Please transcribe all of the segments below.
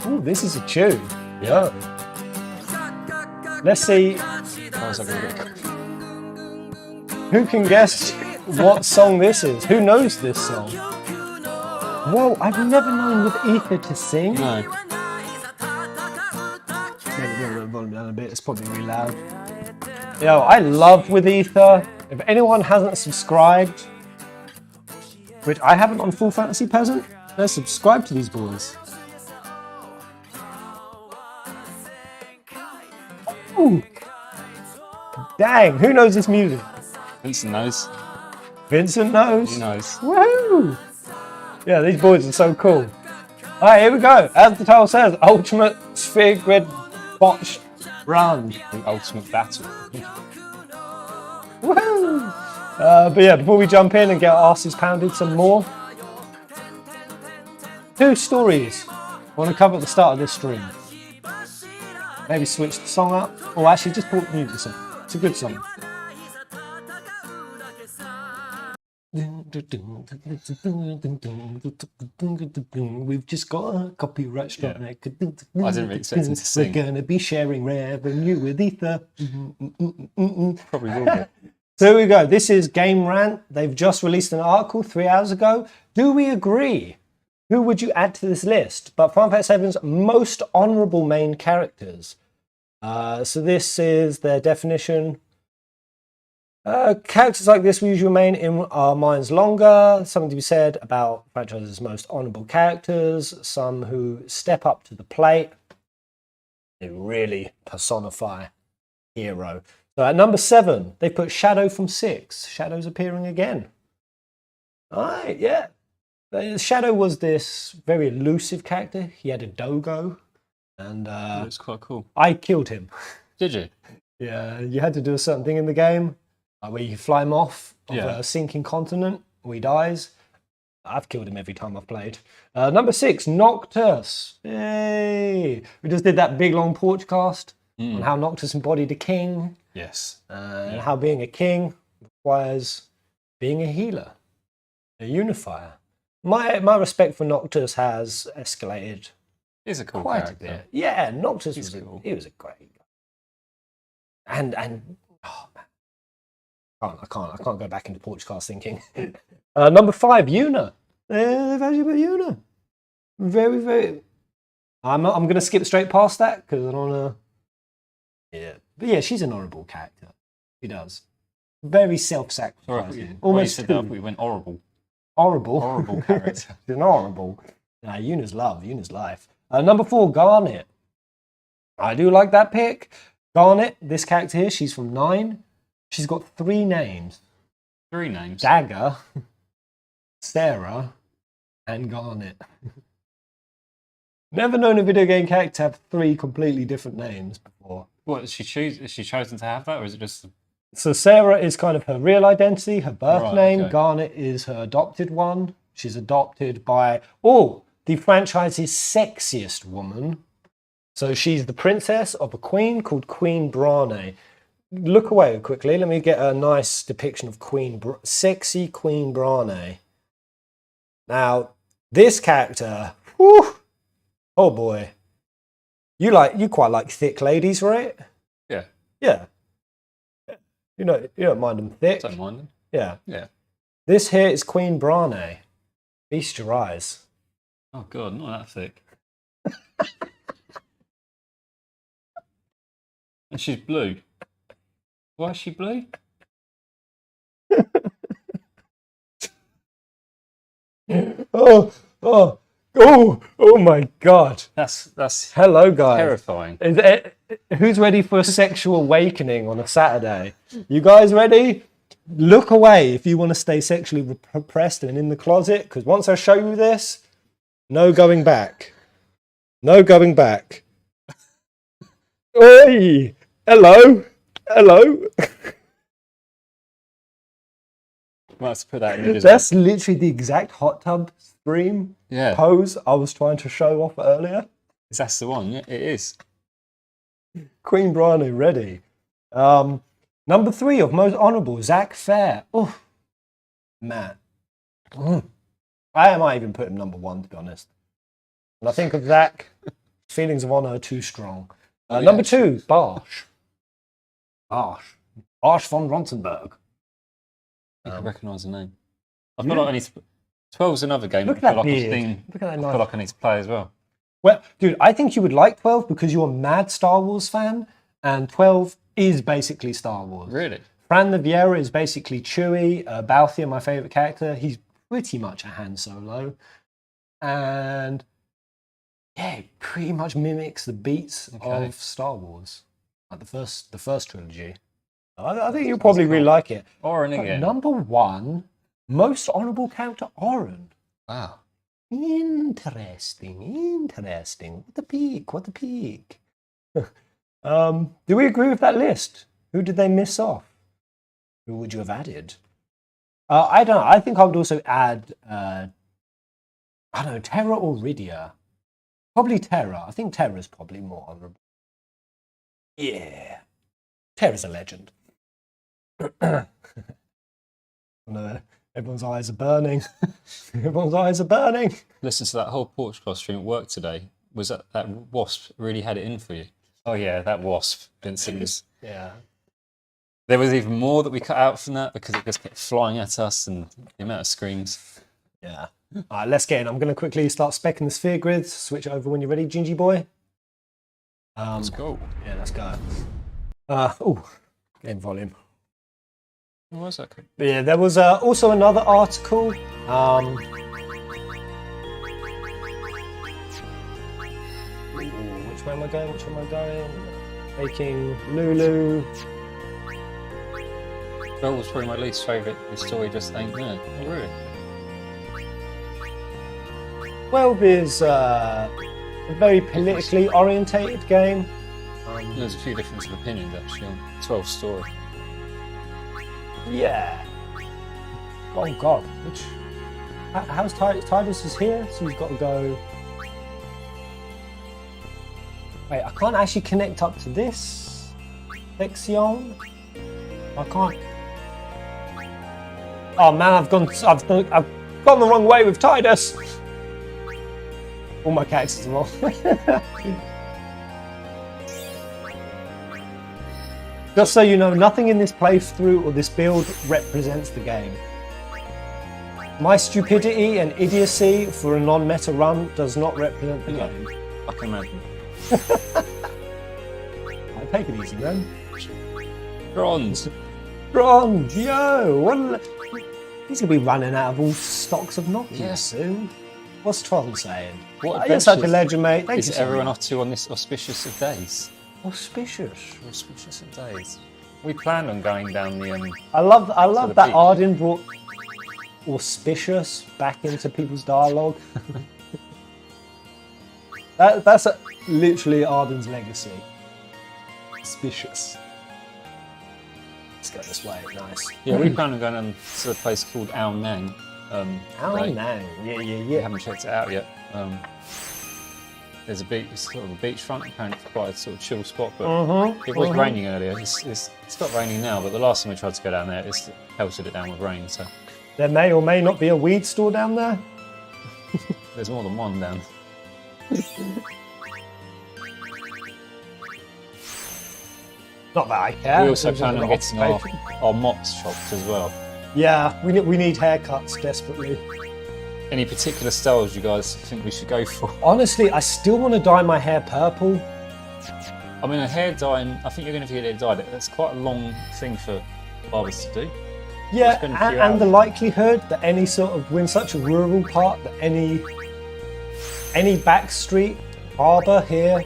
Ooh, this is a tune. Yeah. Let's see. Who can guess what song this is? Who knows this song? Whoa, I've never known with Ether to sing. No. A bit. It's probably really loud. Yo, I love With Ether. If anyone hasn't subscribed, which I haven't on Full Fantasy Peasant, let's subscribe to these boys. Ooh. Dang, who knows this music? Vincent knows. Vincent knows? He knows. Woohoo! Yeah, these boys are so cool. Alright, here we go. As the title says, Ultimate Sphere Grid Botch Run. The ultimate battle. Woohoo! But yeah, before we jump in and get our asses pounded some more, 2 stories I want to cover at the start of this stream. Maybe switch the song up, or actually just put the music on. It's a good song. We've just got a copyright strike. I didn't expect him to sing. We're gonna be sharing revenue with Ether. Probably will be. So here we go. This is Game Rant. They've just released an article 3 hours ago. Do we agree? Who would you add to this list? But Final Fantasy VII's most honourable main characters. So this is their definition. Characters like this will usually remain in our minds longer. Something to be said about franchise's most honourable characters. Some who step up to the plate. They really personify hero. So at number 7, they put Shadow from 6. Shadow's appearing again. Alright, yeah. Shadow was this very elusive character. He had a dogo. And It was quite cool. I killed him. Did you? Yeah, you had to do a certain thing in the game where you fly him off of a sinking continent or he dies. I've killed him every time I've played. Number 6, Noctis. Yay! We just did that big long porchcast on how Noctis embodied a king. Yes. And how being a king requires being a healer, a unifier. My respect for Noctis has escalated. He's a cool quite character. a bit. Yeah, Noctis He's was cool. he was a great guy. And oh man, I can't go back into Porchcast thinking. Number 5, Yuna. They've actually put Yuna. Very, very. I'm gonna skip straight past that because I don't wanna. Yeah, but yeah, she's an honourable character. She does. Very self-sacrificing. Almost said that we went horrible. Horrible. Horrible character. She's an horrible. Yuna's love. Yuna's life. Number 4, Garnet. I do like that pick. Garnet, this character here, she's from 9. She's got 3 names. 3 names. Dagger, Sarah, and Garnet. Never known a video game character to have 3 completely different names before. What, is she chosen to have that, or is it just... So Sarah is kind of her real identity, her birth name. Okay. Garnet is her adopted one. She's adopted by, the franchise's sexiest woman. So she's the princess of a queen called Queen Brane. Look away quickly. Let me get a nice depiction of sexy Queen Brane. Now, this character, whew, oh boy. You quite like thick ladies, right? Yeah. Yeah. You don't mind them thick. Don't mind them. Yeah. Yeah. This here is Queen Brane. Feast your eyes. Oh god, not that thick. And she's blue. Why is she blue? Oh my god. That's Hello guys. terrifying. Who's ready for a sexual awakening on a Saturday? You guys ready? Look away if you want to stay sexually repressed and in the closet, because once I show you this, no going back. No going back. Oi! Hello! Hello! Might have to put that in. That's literally the exact hot tub stream pose I was trying to show off earlier. That's the one, yeah, it is. Queen Brane ready. Number 3 of most honourable, Zach Fair. Oh, man. I might even put him number 1, to be honest. When I think of Zach, feelings of honor are too strong. Number 2, Barsch. Barsch von Ronsenberg. I recognise the name. I feel like I need to... 12's another game. Look I at feel that like beard. Look at that I feel like I need to play as well. Well, dude, I think you would like 12 because you're a mad Star Wars fan, and 12 is basically Star Wars. Really? Fran the Vieira is basically Chewie. Balthier, my favourite character, he's pretty much a Han Solo. And yeah, it pretty much mimics the beats of Star Wars. Like the first trilogy. I think you'll probably really like it. Oren again. Number 1, most honourable character, Oren. Wow. Interesting. What a peak. Do we agree with that list? Who did they miss off? Who would you have added? I don't know. I think I would also add, I don't know, Terra or Rydia. Probably Terra. I think Terra's probably more honourable. Yeah. Terra's a legend. No, everyone's eyes are burning. Everyone's eyes are burning. Listen to that whole Portugal stream at work today. Was that wasp really had it in for you? Oh yeah, that wasp, Vincent. Yeah. There was even more that we cut out from that because it just kept flying at us and the amount of screams. Yeah. All right, let's get in. I'm going to quickly start speccing the sphere grids. Switch over when you're ready, Gingy boy. Let's go. Yeah, let's go. Game volume. What was that? But yeah, there was also another article. Which way am I going? Taking Lulu. That was probably my least favourite. The story just ain't there. Oh, really? 12 is a very politically orientated game. There's a few differences of opinions actually on 12's story. Yeah. Oh God. How's Tidus is here? So you've got to go. Wait, I can't actually connect up to this section. I can't. Oh man, I've gone the wrong way with Tidus. All my characters are wrong. Just so you know, nothing in this playthrough or this build represents the game. My stupidity and idiocy for a non-meta run does not represent the game. I can imagine. I'll take it easy, man. Bronze, yo! He's going to be running out of all stocks of Nokia soon. What's Tron saying? What You're such a legend, mate. Thank you is so everyone much. off to on this auspicious of days? Auspicious. Auspicious of days. We planned on going down the I love that beach. Arden brought auspicious back into people's dialogue. That's literally Arden's legacy. Auspicious. Let's go this way. Nice. Yeah, we planned on going on to a place called Ao Nang. Ao Nang. Yeah. We haven't checked it out yet. There's a beach, it's sort of a beachfront, apparently it's quite a sort of chill spot, but it was raining earlier. It's stopped raining now, but the last time we tried to go down there, it's pelted it down with rain, so. There may or may not be a weed store down there. There's more than one down. Not that I care. We also plan on getting our mops chopped as well. Yeah, we need haircuts desperately. Any particular styles you guys think we should go for? Honestly, I still want to dye my hair purple. I mean, a hair dyeing, I think you're going to get it dyed. That's quite a long thing for barbers to do. Yeah, and the likelihood that any sort of, we're in such a rural part, that any backstreet barber here,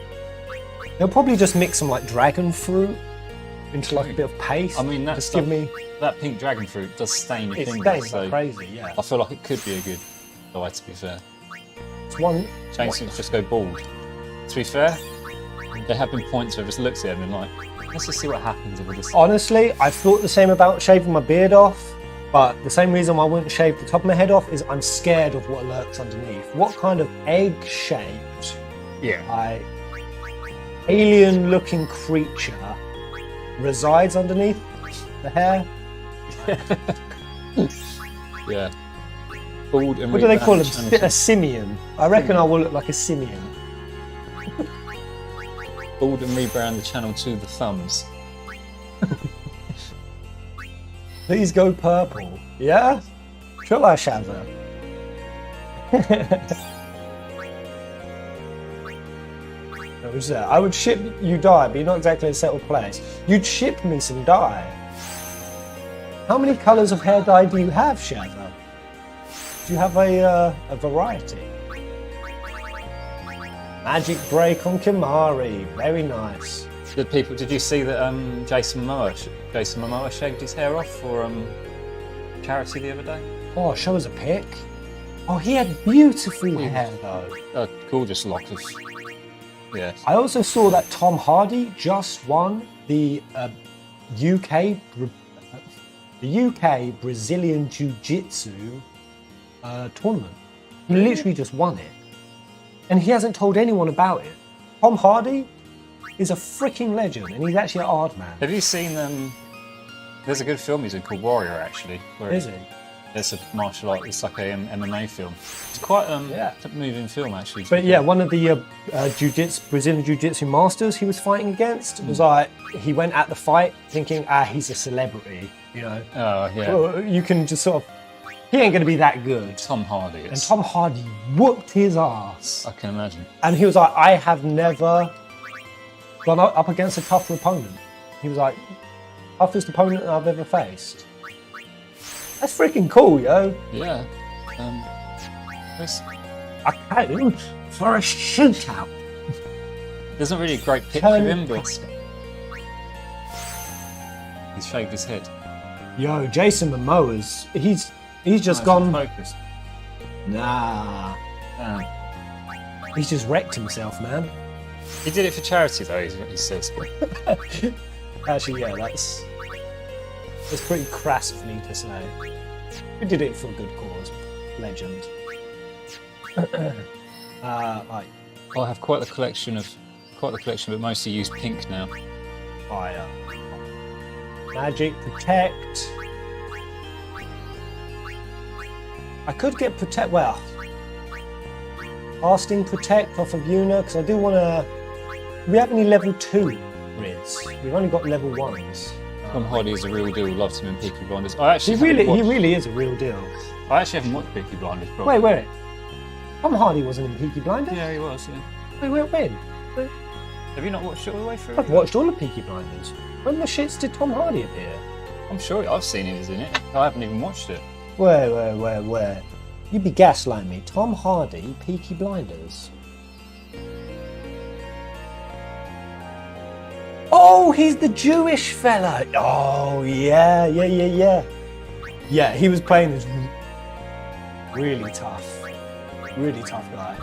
they'll probably just mix some like dragon fruit into like a bit of paste. I mean, just give me that pink dragon fruit does stain your fingers. It stains like crazy, yeah. I feel like it could be a good dye, to be fair. It's one. Change to just go bald. To be fair, there have been points where I just looked at them and like, let's just see what happens if we just. Honestly, I thought the same about shaving my beard off, but the same reason why I wouldn't shave the top of my head off is I'm scared of what lurks underneath. What kind of egg-shaped, alien-looking creature resides underneath the hair? Yeah. Bald and What do they rebrand call the him? channel to- A simian. I reckon I will look like a simian. Bald and rebrand the channel to the thumbs. Please go purple. Yeah? Shall I, Shazza? I would ship you dye, but you're not exactly a settled place. You'd ship me some dye. How many colours of hair dye do you have, Shazza? Do you have a variety? Magic break on Kimari. Very nice. Did you see that Jason Momoa shaved his hair off for charity the other day? Oh, show us a pic. Oh, he had beautiful hair though. A gorgeous lock of. Yeah. I also saw that Tom Hardy just won the UK Brazilian Jiu-Jitsu tournament. He literally just won it, and he hasn't told anyone about it. Tom Hardy is a freaking legend, and he's actually an hard man. Have you seen there's a good film he's in called Warrior actually. Where Is he? It's a martial art. It's like a MMA film. It's quite a moving film actually. But yeah, one of the Brazilian Jiu-Jitsu masters he was fighting against was like, he went at the fight thinking, he's a celebrity, you know. Oh yeah. Well, you can just sort of, he ain't going to be that good. Tom Hardy. And Tom Hardy whooped his ass. I can imagine. And he was like, I have never gone up against a tougher opponent. He was like, toughest opponent I've ever faced. That's freaking cool, yo. Yeah. I came for a shootout. There's not really a great picture of him, but he's shaved his head. Yo, Jason Momoa's, he's just gone. Focused. Nah. He's just wrecked himself, man. He did it for charity though, he says. Actually, yeah, that's pretty crass of me to say. We did it for a good cause. Legend. Right. I have quite the collection, but mostly use pink now. Fire. Magic, protect. I could get protect. Well, casting protect off of Yuna because I do want to. Do we have any level 2 grids? We've only got level 1s. Tom Hardy is a real deal. Loved him in Peaky Blinders. He He really is a real deal. I actually haven't watched Peaky Blinders. Probably. Wait. Tom Hardy wasn't in Peaky Blinders? Yeah, he was. Yeah. Wait, when? Have you not watched it all the way through? I've watched all of Peaky Blinders. When the shits did Tom Hardy appear? I'm sure I've seen he was in it. I haven't even watched it. Where? You'd be gaslighting me. Tom Hardy, Peaky Blinders. Oh, he's the Jewish fella. Oh, yeah. Yeah, he was playing this really tough guy.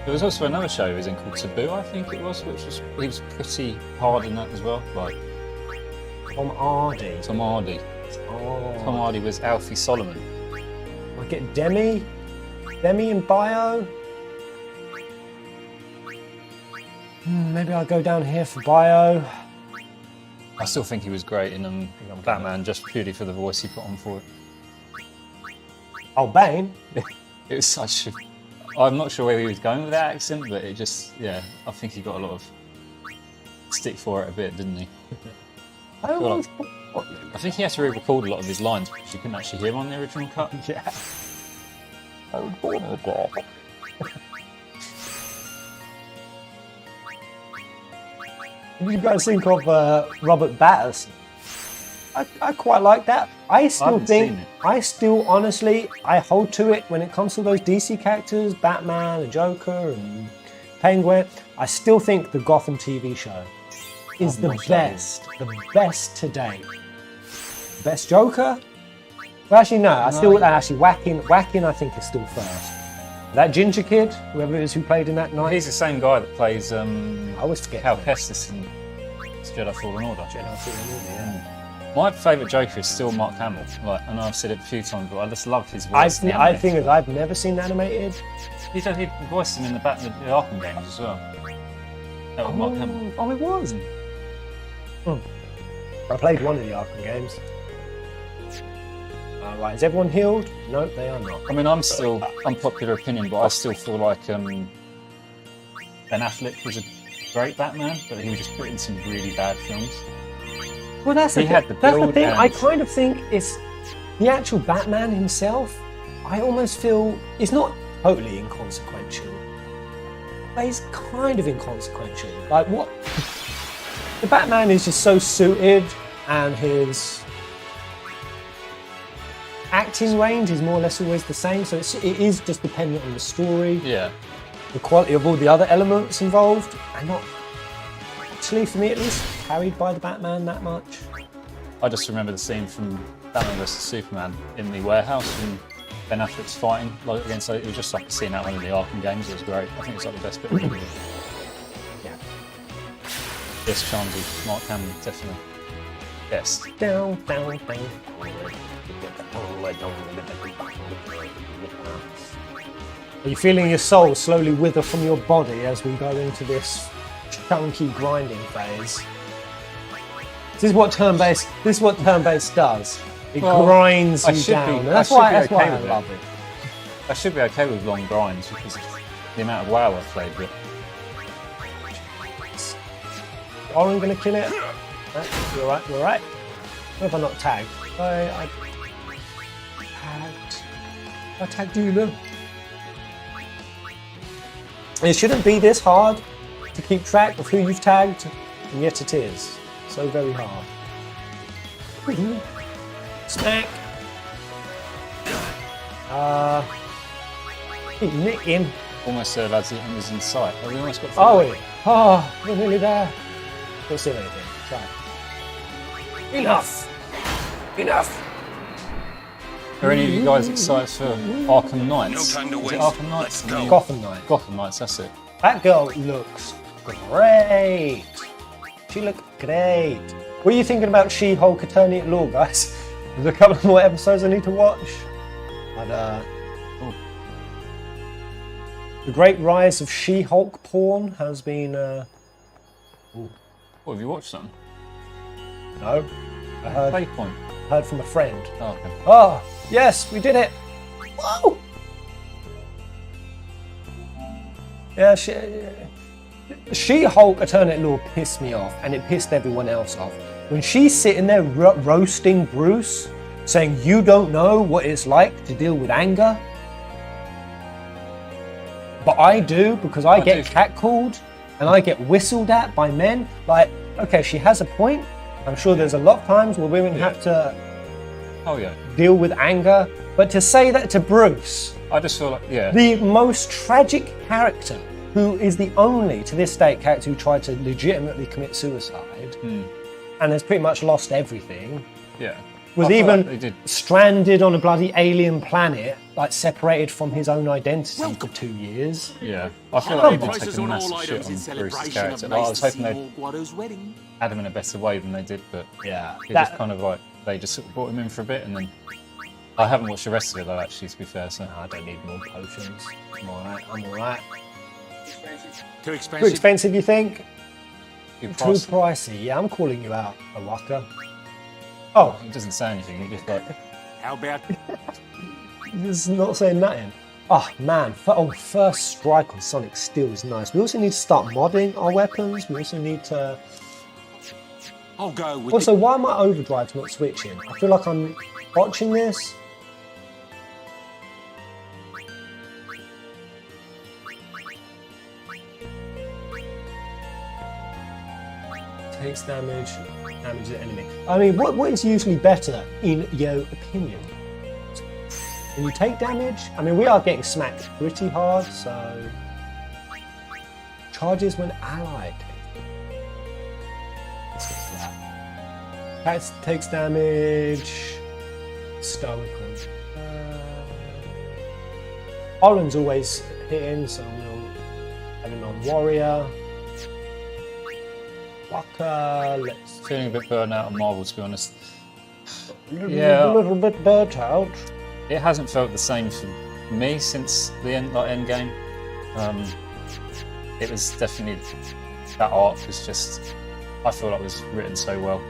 There was also another show he was in called Taboo, I think it was, he was pretty hard in that as well. Like Tom Hardy. Oh. Tom Hardy was Alfie Solomon. I get Demi in bio. Maybe I'll go down here for bio. I still think he was great in Batman, just purely for the voice he put on for it. Oh, Bane? It was such a... I'm not sure where he was going with that accent, but it just, yeah, I think he got a lot of stick for it a bit, didn't he? I think he had to re-record a lot of his lines because you couldn't actually hear him on the original cut. Yeah. What do you guys think of Robert Pattinson? I quite like that. I still honestly, I hold to it when it comes to those DC characters, Batman, the Joker, and Penguin. I still think the Gotham TV show is the best to date. Best Joker? Well, actually, no. Whacking, I think is still first. That Ginge kid, whoever it is who played in that night. He's the same guy that plays I always forget Cal him. Kestis in Jedi Fallen Order. Yeah. My favourite Joker is still Mark Hamill. Like, I know I've said it a few times, but I just love his voice. I think I've never seen the animated. He voiced him in the Arkham games as well. That was Mark Hamill. Oh, it was. I played one of the Arkham games. Right, is everyone healed? No, they are not. I mean, I'm still unpopular opinion, but I still feel like Ben Affleck was a great Batman, but he was just put in some really bad films. Well, that's the That's the thing. I kind of think it's the actual Batman himself. I almost feel it's not totally inconsequential, but he's kind of inconsequential. Like what? The Batman is just so suited, and his acting range is more or less always the same. So it is just dependent on the story, Yeah. the quality of all the other elements involved, and not actually, for me at least, carried by the Batman that much. I just remember the scene from Batman vs Superman in the warehouse when Ben Affleck's fighting like against. It was just like a scene out one of the Arkham games. It was great. I think it's like the best bit of the movie. Yeah. Yes, Charmsy, Mark Hamill, definitely. Yes. Down, down, down. Are you feeling your soul slowly wither from your body as we go into this chunky grinding phase? This is what turn-based does. It grinds you down. That's why I love it. I should be okay with long grinds because of the amount of WoW I've played with. Oren gonna kill it. You're right. You're right. What have I not tagged? I tagged you, look. It shouldn't be this hard to keep track of who you've tagged, and yet it is. So very hard. Smack. Keep nicking. Almost lads, it was in sight. Oh, we almost got through. Are we? Oh, we're nearly there. Don't see anything. Try. Enough. Enough. Are any of you guys excited for Arkham Knights? No time to Is it waste. Arkham Knights? Let's go. Gotham Knight. Gotham Knights, that's it. That girl looks great. She looked great. What are you thinking about She-Hulk Attorney at Law, guys? There's a couple more episodes I need to watch. But, the great rise of She-Hulk porn has been, What, have you watched some? no, I Playpoint. heard from a friend. Oh, okay. Oh, yes, we did it. Whoa! Yeah, She-Hulk Attorney at Law pissed me off, and it pissed everyone else off. When she's sitting there roasting Bruce, saying, you don't know what it's like to deal with anger. But I do, because I get catcalled, and I get whistled at by men. Like, okay, she has a point. I'm sure there's a lot of times where women have to Oh, yeah. deal with anger. But to say that to Bruce, I just feel like, yeah. the most tragic character, who is the only, to this date, character who tried to legitimately commit suicide, and has pretty much lost everything, Yeah. was I feel even like they did. stranded on a bloody alien planet, like separated from his own identity for 2 years. Yeah. I feel like they did Prices take a on all massive shit items in on Bruce's celebration character. of Like, I was Mace hoping they'd Seymour Guado's wedding. add him in a better way than they did, but Yeah, it just kind of like, they just sort of brought him in for a bit and then... I haven't watched the rest of it though, actually, to be fair, so... I don't need more potions. I'm alright. I'm alright. Too Too expensive. expensive, you think? Too Too pricey. pricey. Yeah, I'm calling you out, Awaka. Oh, He doesn't say anything, he just like... How about this is not saying nothing. Oh man, first strike on Sonic Steel is nice. We also need to start modding our weapons. We also need to... I'll go with Also, why am I overdrive not switching? I feel like I'm watching this. Takes damage, damages the enemy. I mean, what is usually better in your opinion? When you take damage, I mean, we are getting smacked pretty hard, so... Charges when allied. Let's get to that. Cat takes damage. Stoical. Oren's always hitting, so we'll have him on Warrior. Waka, let's... Feeling a bit burned out on Marvel, to be honest. A Yeah. little bit burnt out. It hasn't felt the same for me since the end game. It was definitely... That arc was just... I feel like it was written so well.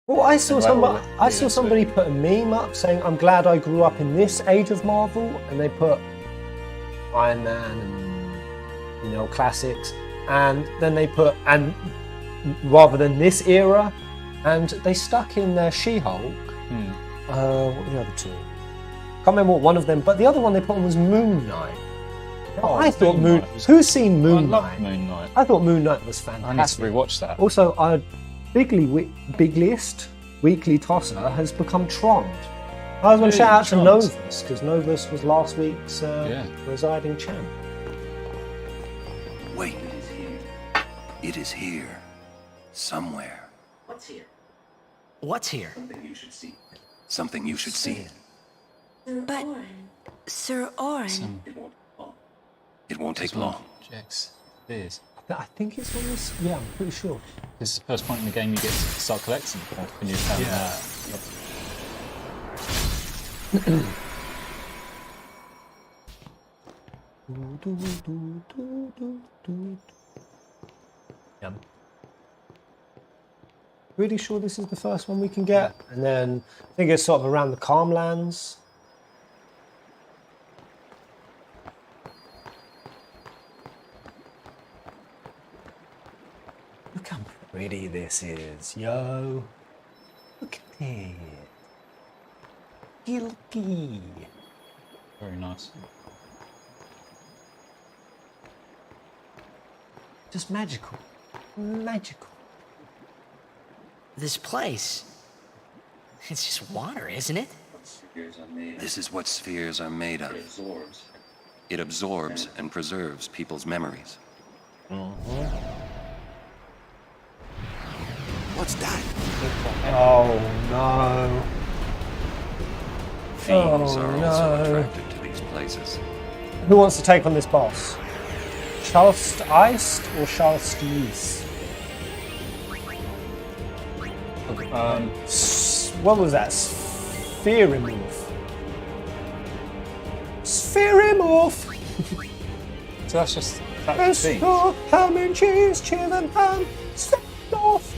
Well, I saw Well, somebody put a meme up saying, "I'm glad I grew up in this age of Marvel," and they put Iron Man and classics, and then they put rather than this era, and they stuck in their She-Hulk. What were the other two? Can't remember what one of them, but the other one they put on was Moon Knight. I thought Moon Knight was- Who's seen Moon I love Knight? Moon Knight. I thought Moon Knight was I need to fantastic. rewatch that. Also, our big list weekly tosser has become Trond. I was going to shout out to Trond. Novus because Novus was last week's residing champ. Wait. It is here. Somewhere. What's here? What's here? Something you should see. But, Sir Orin, It won't take long. Jax, this. I think it's on this. Yeah, I'm pretty sure. This is the first point in the game you get to start collecting when you're Yeah. Really sure this is the first one we can get, and then I think it's sort of around the Calm Lands. Look how pretty this is, yo. Look at it. Gilky. very nice. Just magical. Magical. This place. It's just water, isn't it? This is what spheres are made of. It absorbs and preserves people's memories. What's that? Oh no. Fiends are also no. attracted to these places. Who wants to take on this boss? Charles Iced or Charles Yeast? What was that? SPHERIMORPH. SPHERIMORPH! So that's the thing. Ham and cheese, chill and ham, SPHERIMORPH!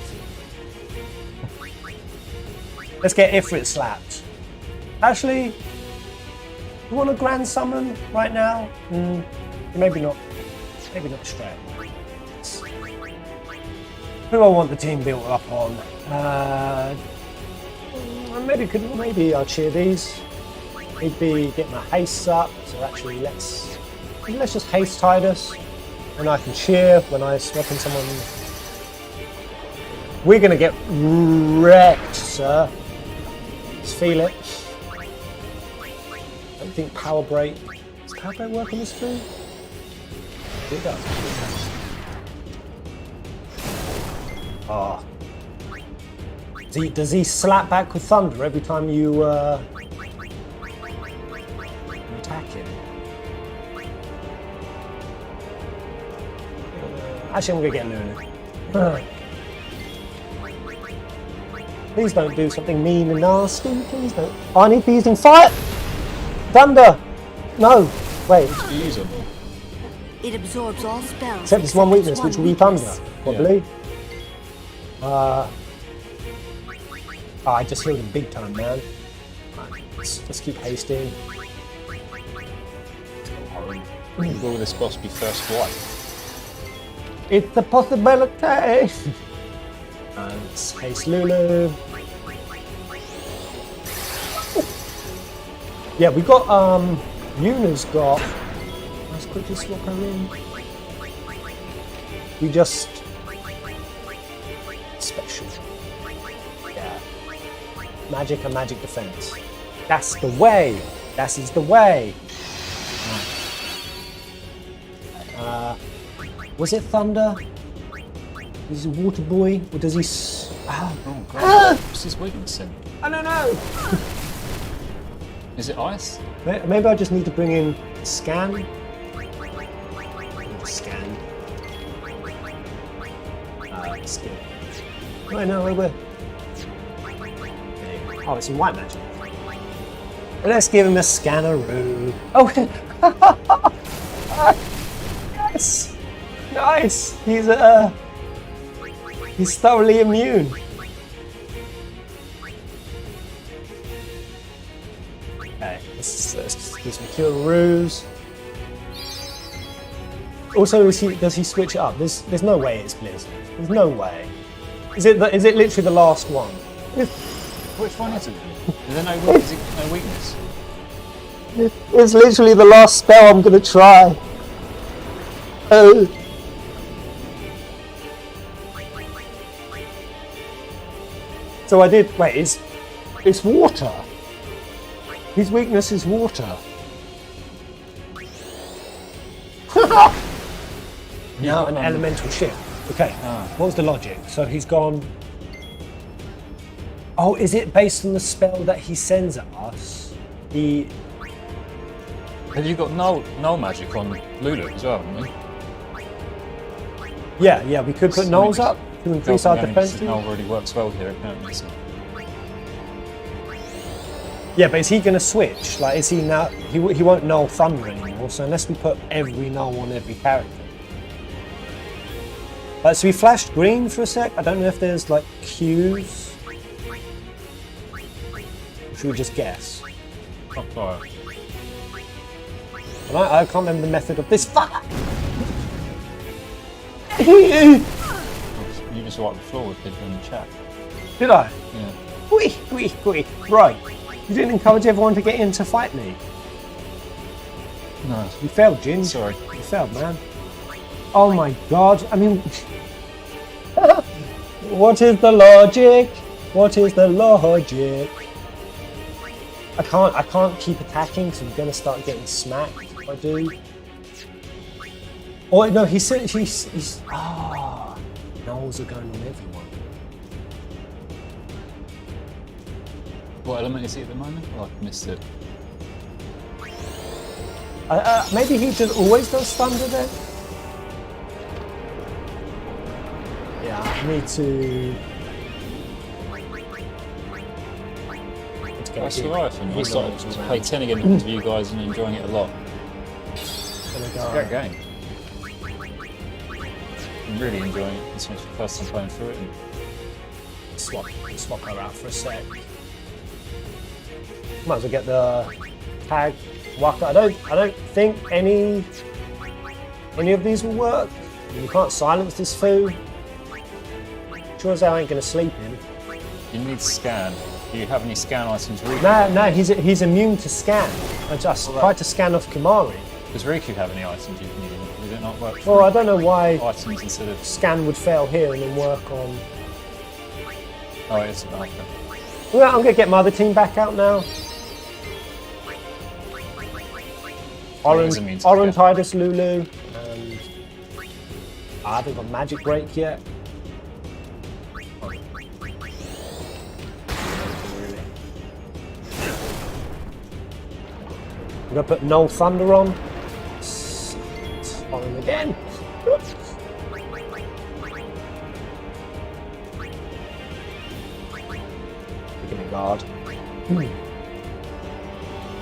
Let's get Ifrit slapped. Actually, you want a grand summon right now? Maybe not. Maybe not straight. Who do I want the team built up on? Maybe I'll cheer these. Maybe get my haste up. So actually, let's just haste Titus, and I can cheer when I swap in someone. We're gonna get wrecked, sir. Let's feel it. I don't think Power Break. Does Power Break work on this thing? It does. Ah. Does he slap back with thunder every time you attack him? Actually, I'm gonna get Luna. Please don't do something mean and nasty. Please don't. I need to be using fire. Thunder. No. Wait. Use them. it absorbs all spells. Except this one weakness, which will be thunder, probably. I just healed him big time, man. Right, let's keep hasting. Will this boss be first white? It's a possibility. Let's haste Lulu. Yeah, we got Yuna's got. Let's quickly swap her in. We just special. Yeah. Magic and magic defense. That's the way. That is the way. Was it thunder? Is it water boy, or does he? Oh god! What's his weakness then? I don't know. Is it ice? Maybe I just need to bring in scan. Scan. Skill. Right now, we're. Oh, it's in white magic. Let's give him a scanneroo. Oh, nice, nice. He's thoroughly immune. into a ruse. Also, does he switch it up? There's no way it's Blizzard. There's no way. Is it literally the last one? Which one is it? Is there no weakness? It's literally the last spell I'm gonna try. So I did. Wait, it's water. His weakness is water. Now an elemental shift. Okay. What was the logic? So he's gone. Oh, is it based on the spell that he sends at us? Have you got null magic on Lulu as well, haven't we? Yeah, we could put nulls up to increase our defense. Null already works well here, apparently. So. Yeah, but is he going to switch? Like, is he now? He won't null thunder anymore. So unless we put every null on every character. So we flashed green for a sec. I don't know if there's like cues. Should we just guess? Top fire. I can't remember the method of this. Fuck! You You just wiped the floor with people in the chat. Did I? Yeah. Quick. Right. You didn't encourage everyone to get in to fight me. No. You failed, Ginge. Sorry. You failed, man. Oh my god. I mean... What is the logic? What is the logic? I can't keep attacking, so I'm gonna start getting smacked if I do. Oh no, he's nulls are going on everyone. What element is he at the moment? Oh, I missed it. Maybe he just always does thunder then? Yeah, I need to... That's alright, and he started to play 10 again because of you guys and enjoying it a lot. It's a great game. I'm really enjoying it. It's my first time playing through it. And swap her out for a sec. Might as well get the tag whacker. I don't think any of these will work. You can't silence this fool. Sure as hell ain't gonna sleep in. you need scan. Do you have any scan items? No, he's immune to scan. I just tried to scan off Kimari. Does Riku have any items you can use? Would it not work? Well, I don't know why items instead of scan would fail here and then work on. Oh, it's okay. Well, I'm gonna get my other team back out now. Orange Tidus Lulu, and I haven't got Magic Break yet. I'm gonna put Null Thunder on. On him again. Give me guard.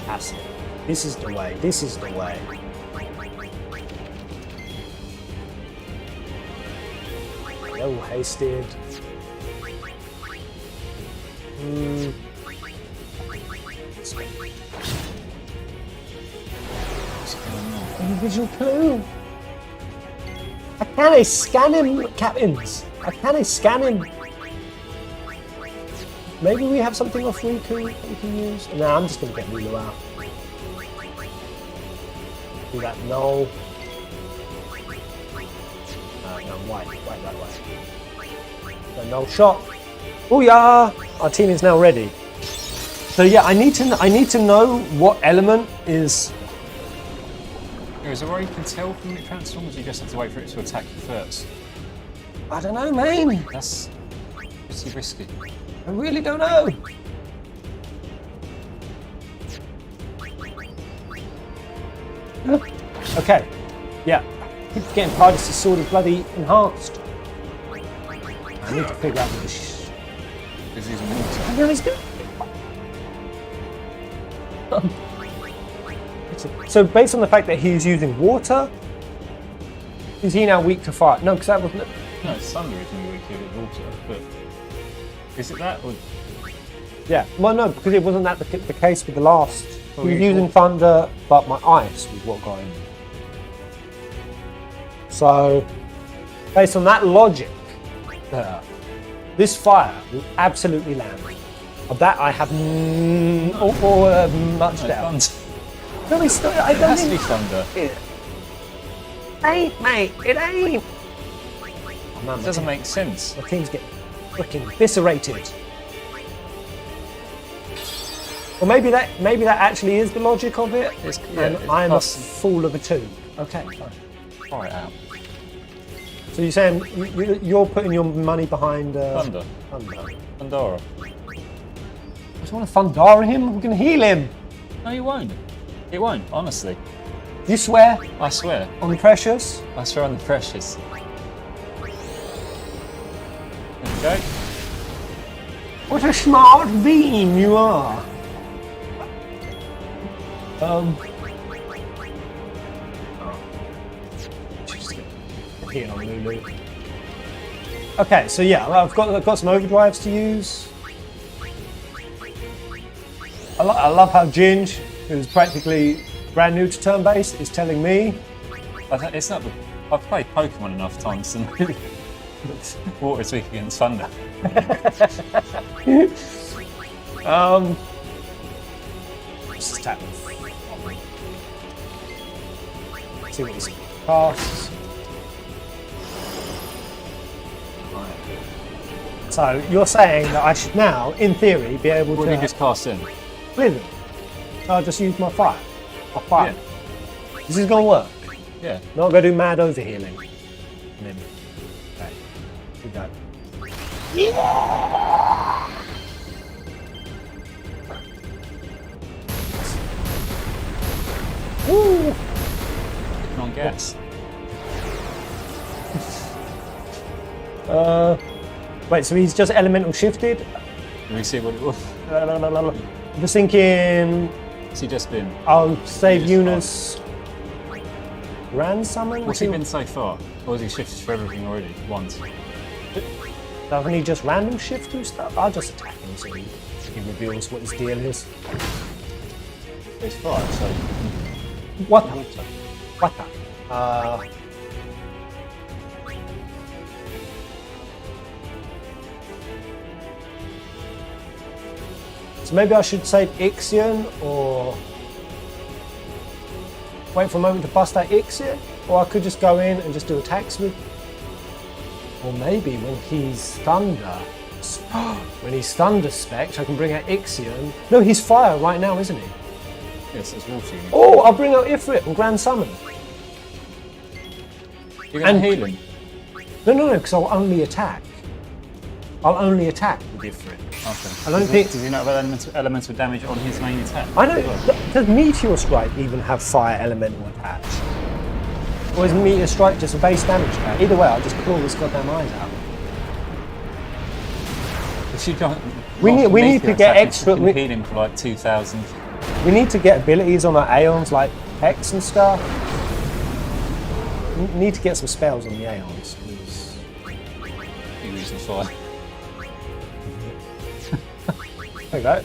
That's it. This is the way. This is the way. Oh, hasted. Visual clue. I can't scan him, captains. I can't scan him. Maybe we have something off Riku that we can use. Nah, I'm just gonna get Lulu out. Do that null. No, white that way. The null shot. Oh yeah! Our team is now ready. So yeah, I need to know what element is. Is there a way you can tell from the transforms? You just have to wait for it to attack you first. I don't know, man. That's pretty risky. I really don't know. Okay. Yeah. Keep getting Tidus' sword is bloody enhanced. I need to figure out what this. Because he's water. I know he's good. So based on the fact that he's using water, is he now weak to fire? No, because that wasn't it. No, it's thunder is going to be weak to water, but is it that or? Yeah, well no, because it wasn't that the case with the last He was using thunder, but my ice was what got him. So, based on that logic, this fire will absolutely land. Of that, I have much doubt. No, it's not. I It don't has to be think thunder. it ain't, mate. It ain't. Oh, man, It doesn't make sense. my team's getting freaking eviscerated. Or maybe that actually is the logic of it, It's, and it's I'm a plus- fool of a tune. Okay, fine. Try it out. So you're saying you're putting your money behind Thunder. Thunder. Thundara. I just want to Thundara him. We can heal him. No, you won't. It won't, honestly. You swear I swear. on the precious? I swear on the precious. There we go. What a smart bean you are. Heal on Lulu. Okay, so yeah, I've got some overdrives to use. I love how Ginge, who's practically brand new to turn-based, is telling me It's not. I've played Pokemon enough times to know that water is weak against thunder. just tap him. See what he casts. So you're saying that I should now, in theory, be able What to did you just cast in? clear them. I'll just use my fire. My fire. Yeah. This is gonna work. Yeah. Not gonna do mad overhealing. And then, okay, we go. Woo! Come on, gas. Wait, so he's just elemental shifted? Let me see what it was. I'm just thinking Has he just been? I'll save Yes, Eunice. Grand summon? What's he been so far? Or has he shifted for everything already? Once. Doesn't he just random shift through stuff? I'll just attack him so he reveals what his deal is. It's fire, so. What the? What the? So maybe I should save Ixion or wait for a moment to bust that Ixion? Or I could just go in and just do attacks with. Or maybe when he's Thunder. When he's Thunder Spec, I can bring out Ixion. No, he's Fire right now, isn't he? Yes, it's water. Oh, I'll bring out Ifrit and Grand Summon. You're going And- to heal him? No, because I'll only attack. I'll only attack with Ifrit. Okay. I don't think- Does he not have elemental damage on his main attack? I don't. Does Meteor Strike even have Fire Elemental attached? Or is Meteor Strike just a base damage attack? Either way, I'll just claw this goddamn eyes out. If you don't, We need- we need to get extra- You can heal him for like 2,000. We need to get abilities on our Aeons like Hex and stuff. We need to get some spells on the Aeons. He used the fire. There we go.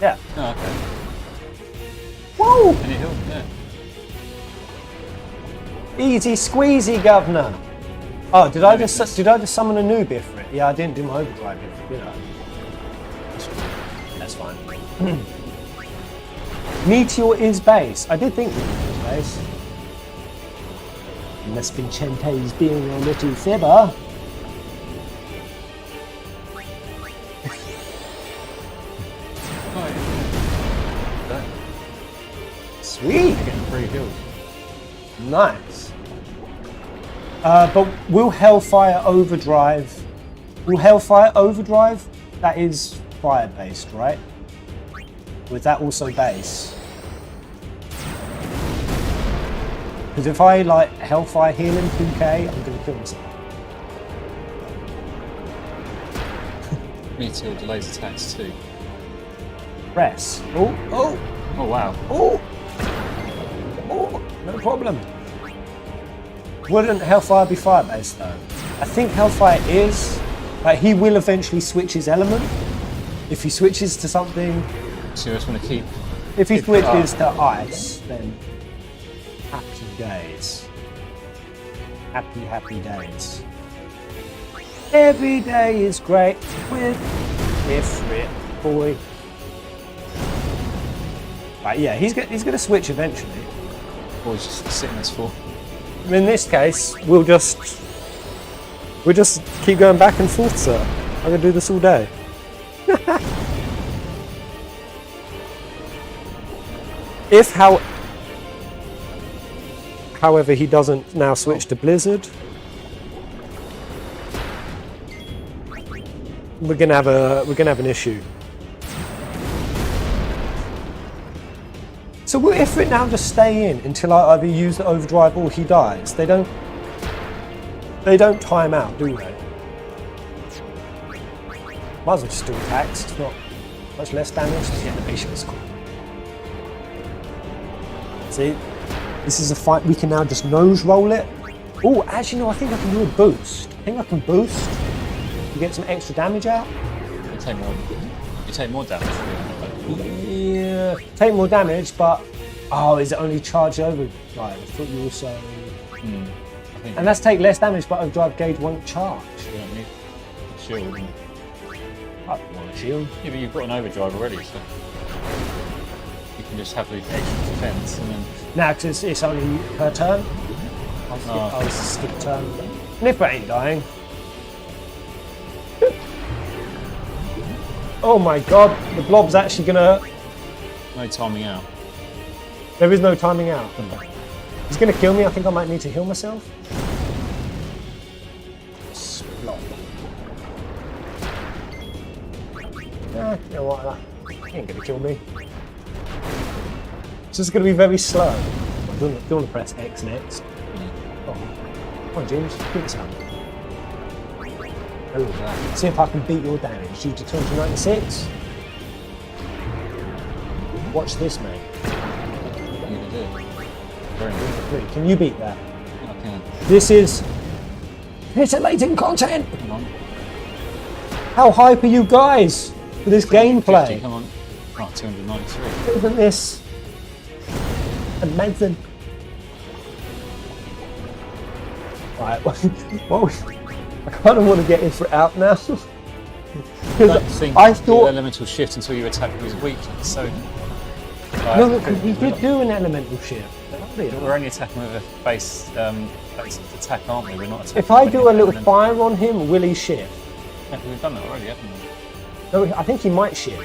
Yeah. Oh, okay. Whoa! And he healed, yeah. Easy squeezy, governor. Oh, did I just summon a new Ifrit? Yeah, I didn't do my overdrive Ifrit, did I? That's fine. Meteor is base. I did think Meteor was base. Unless Vincente's being a little fibber. Sweet. Getting 3 heals. Nice. But will Hellfire Overdrive? That is fire based, right? Or is that also base? Because if I like Hellfire heal him 2k, I'm gonna kill myself. Meteor delays attacks too. Press. Oh, oh, Oh wow. oh, oh, no problem. Wouldn't Hellfire be fire based though? I think Hellfire is. Like he will eventually switch his element. If he switches to something. So you just want to keep If he switches to ice, then happy days. Happy days. Every day is great with Ifrit boy. Right, yeah, he's gonna switch eventually. Or just sitting as full. In this case, we'll just keep going back and forth, sir. I'm gonna do this all day. If however he doesn't now switch to Blizzard, we're gonna have an issue. So will Ifrit now just stay in until I either use the overdrive or he dies? They don't time out, do they? Might as well just do attacks. It's not much less damage. The animation is cool. See, this is a fight. We can now just nose roll it. Oh, actually, no. I think I can do a boost. I think I can boost. You get some extra damage out. You take more damage. Yeah, take more damage, but oh, is it only charge over? Right, I thought you also. And that's take less damage, but overdrive gauge won't charge. You don't need a shield. I want a shield. Yeah, but you've got an overdrive already, so you can just have the extra defense and then. Now, because it's only per turn. I'll skip a turn. Nipper ain't dying. Oh my god, the blob's actually gonna. No timing out. There is no timing out. He's gonna kill me. I think I might need to heal myself. Blob. Yeah, you know what? He ain't gonna kill me. It's just gonna be very slow. Do you want to press X next? Oh, come on, James, give us up. See if I can beat your damage. Due to 296. Watch this, mate. You can do it. Very good. Can you beat that? I can. This is titillating content. Come on. How hype are you guys for this 50, gameplay? come on. Oh, 293. Isn't this amazing? Right, well, I kind of want to get Ifrit out now. Don't think I do thought elemental shift until you attack with his weakness. So no, because we did do an elemental shift. we're only attacking with a base attack, aren't we? We're not attacking. If I with do a any little element. fire on him, will he shift? Yeah, we've done that already, haven't we? No, I think he might shift.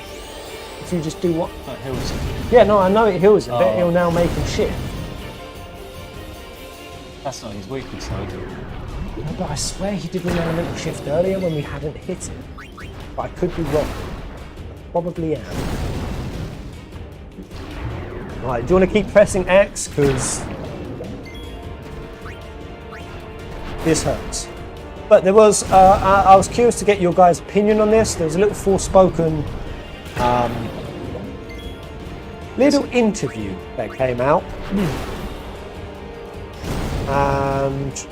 If you just do what? That heals. Yeah, no, I know it heals him, but Oh. it'll now make him shift. That's not his weakness, though. No, but I swear he did an elemental shift earlier when we hadn't hit him. But I could be wrong. Probably am. Right, do you want to keep pressing X? Because this hurts. But there was, I was curious to get your guys' opinion on this. There was a little Forspoken little interview that came out. And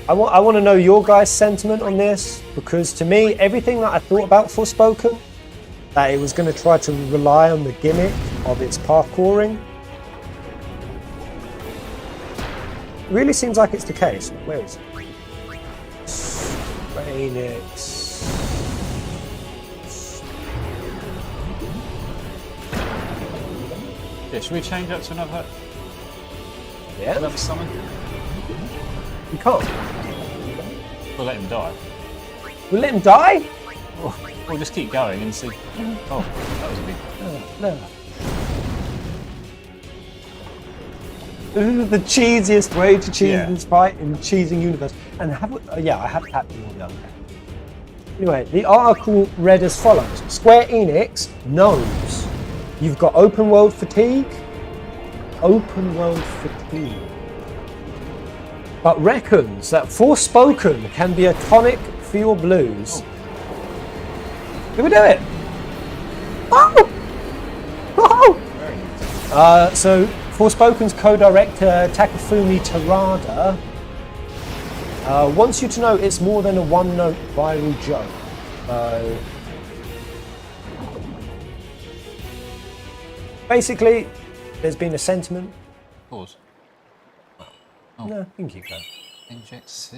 I want to know your guys' sentiment on this, because to me, everything that I thought about Forspoken, that it was going to try to rely on the gimmick of its parkouring, really seems like it's the case. Where is it? Phoenix. Yeah, should we change up to another Yeah, summon? you can't. We'll let him die. We'll let him die? Or we'll just keep going and see. Oh, that was a big. No. This is the cheesiest way to cheese this fight in the cheesing universe. And I have tapped the order. Anyway, the article read as follows. Square Enix knows you've got open world fatigue. Open world fatigue. But reckons that Forspoken can be a tonic for your blues. Did we do it? Oh! Oh! So Forspoken's co-director Takafumi Terada Wants you to know it's more than a one-note viral joke. Basically, there's been a sentiment. Pause. No, I think you can. Inject C.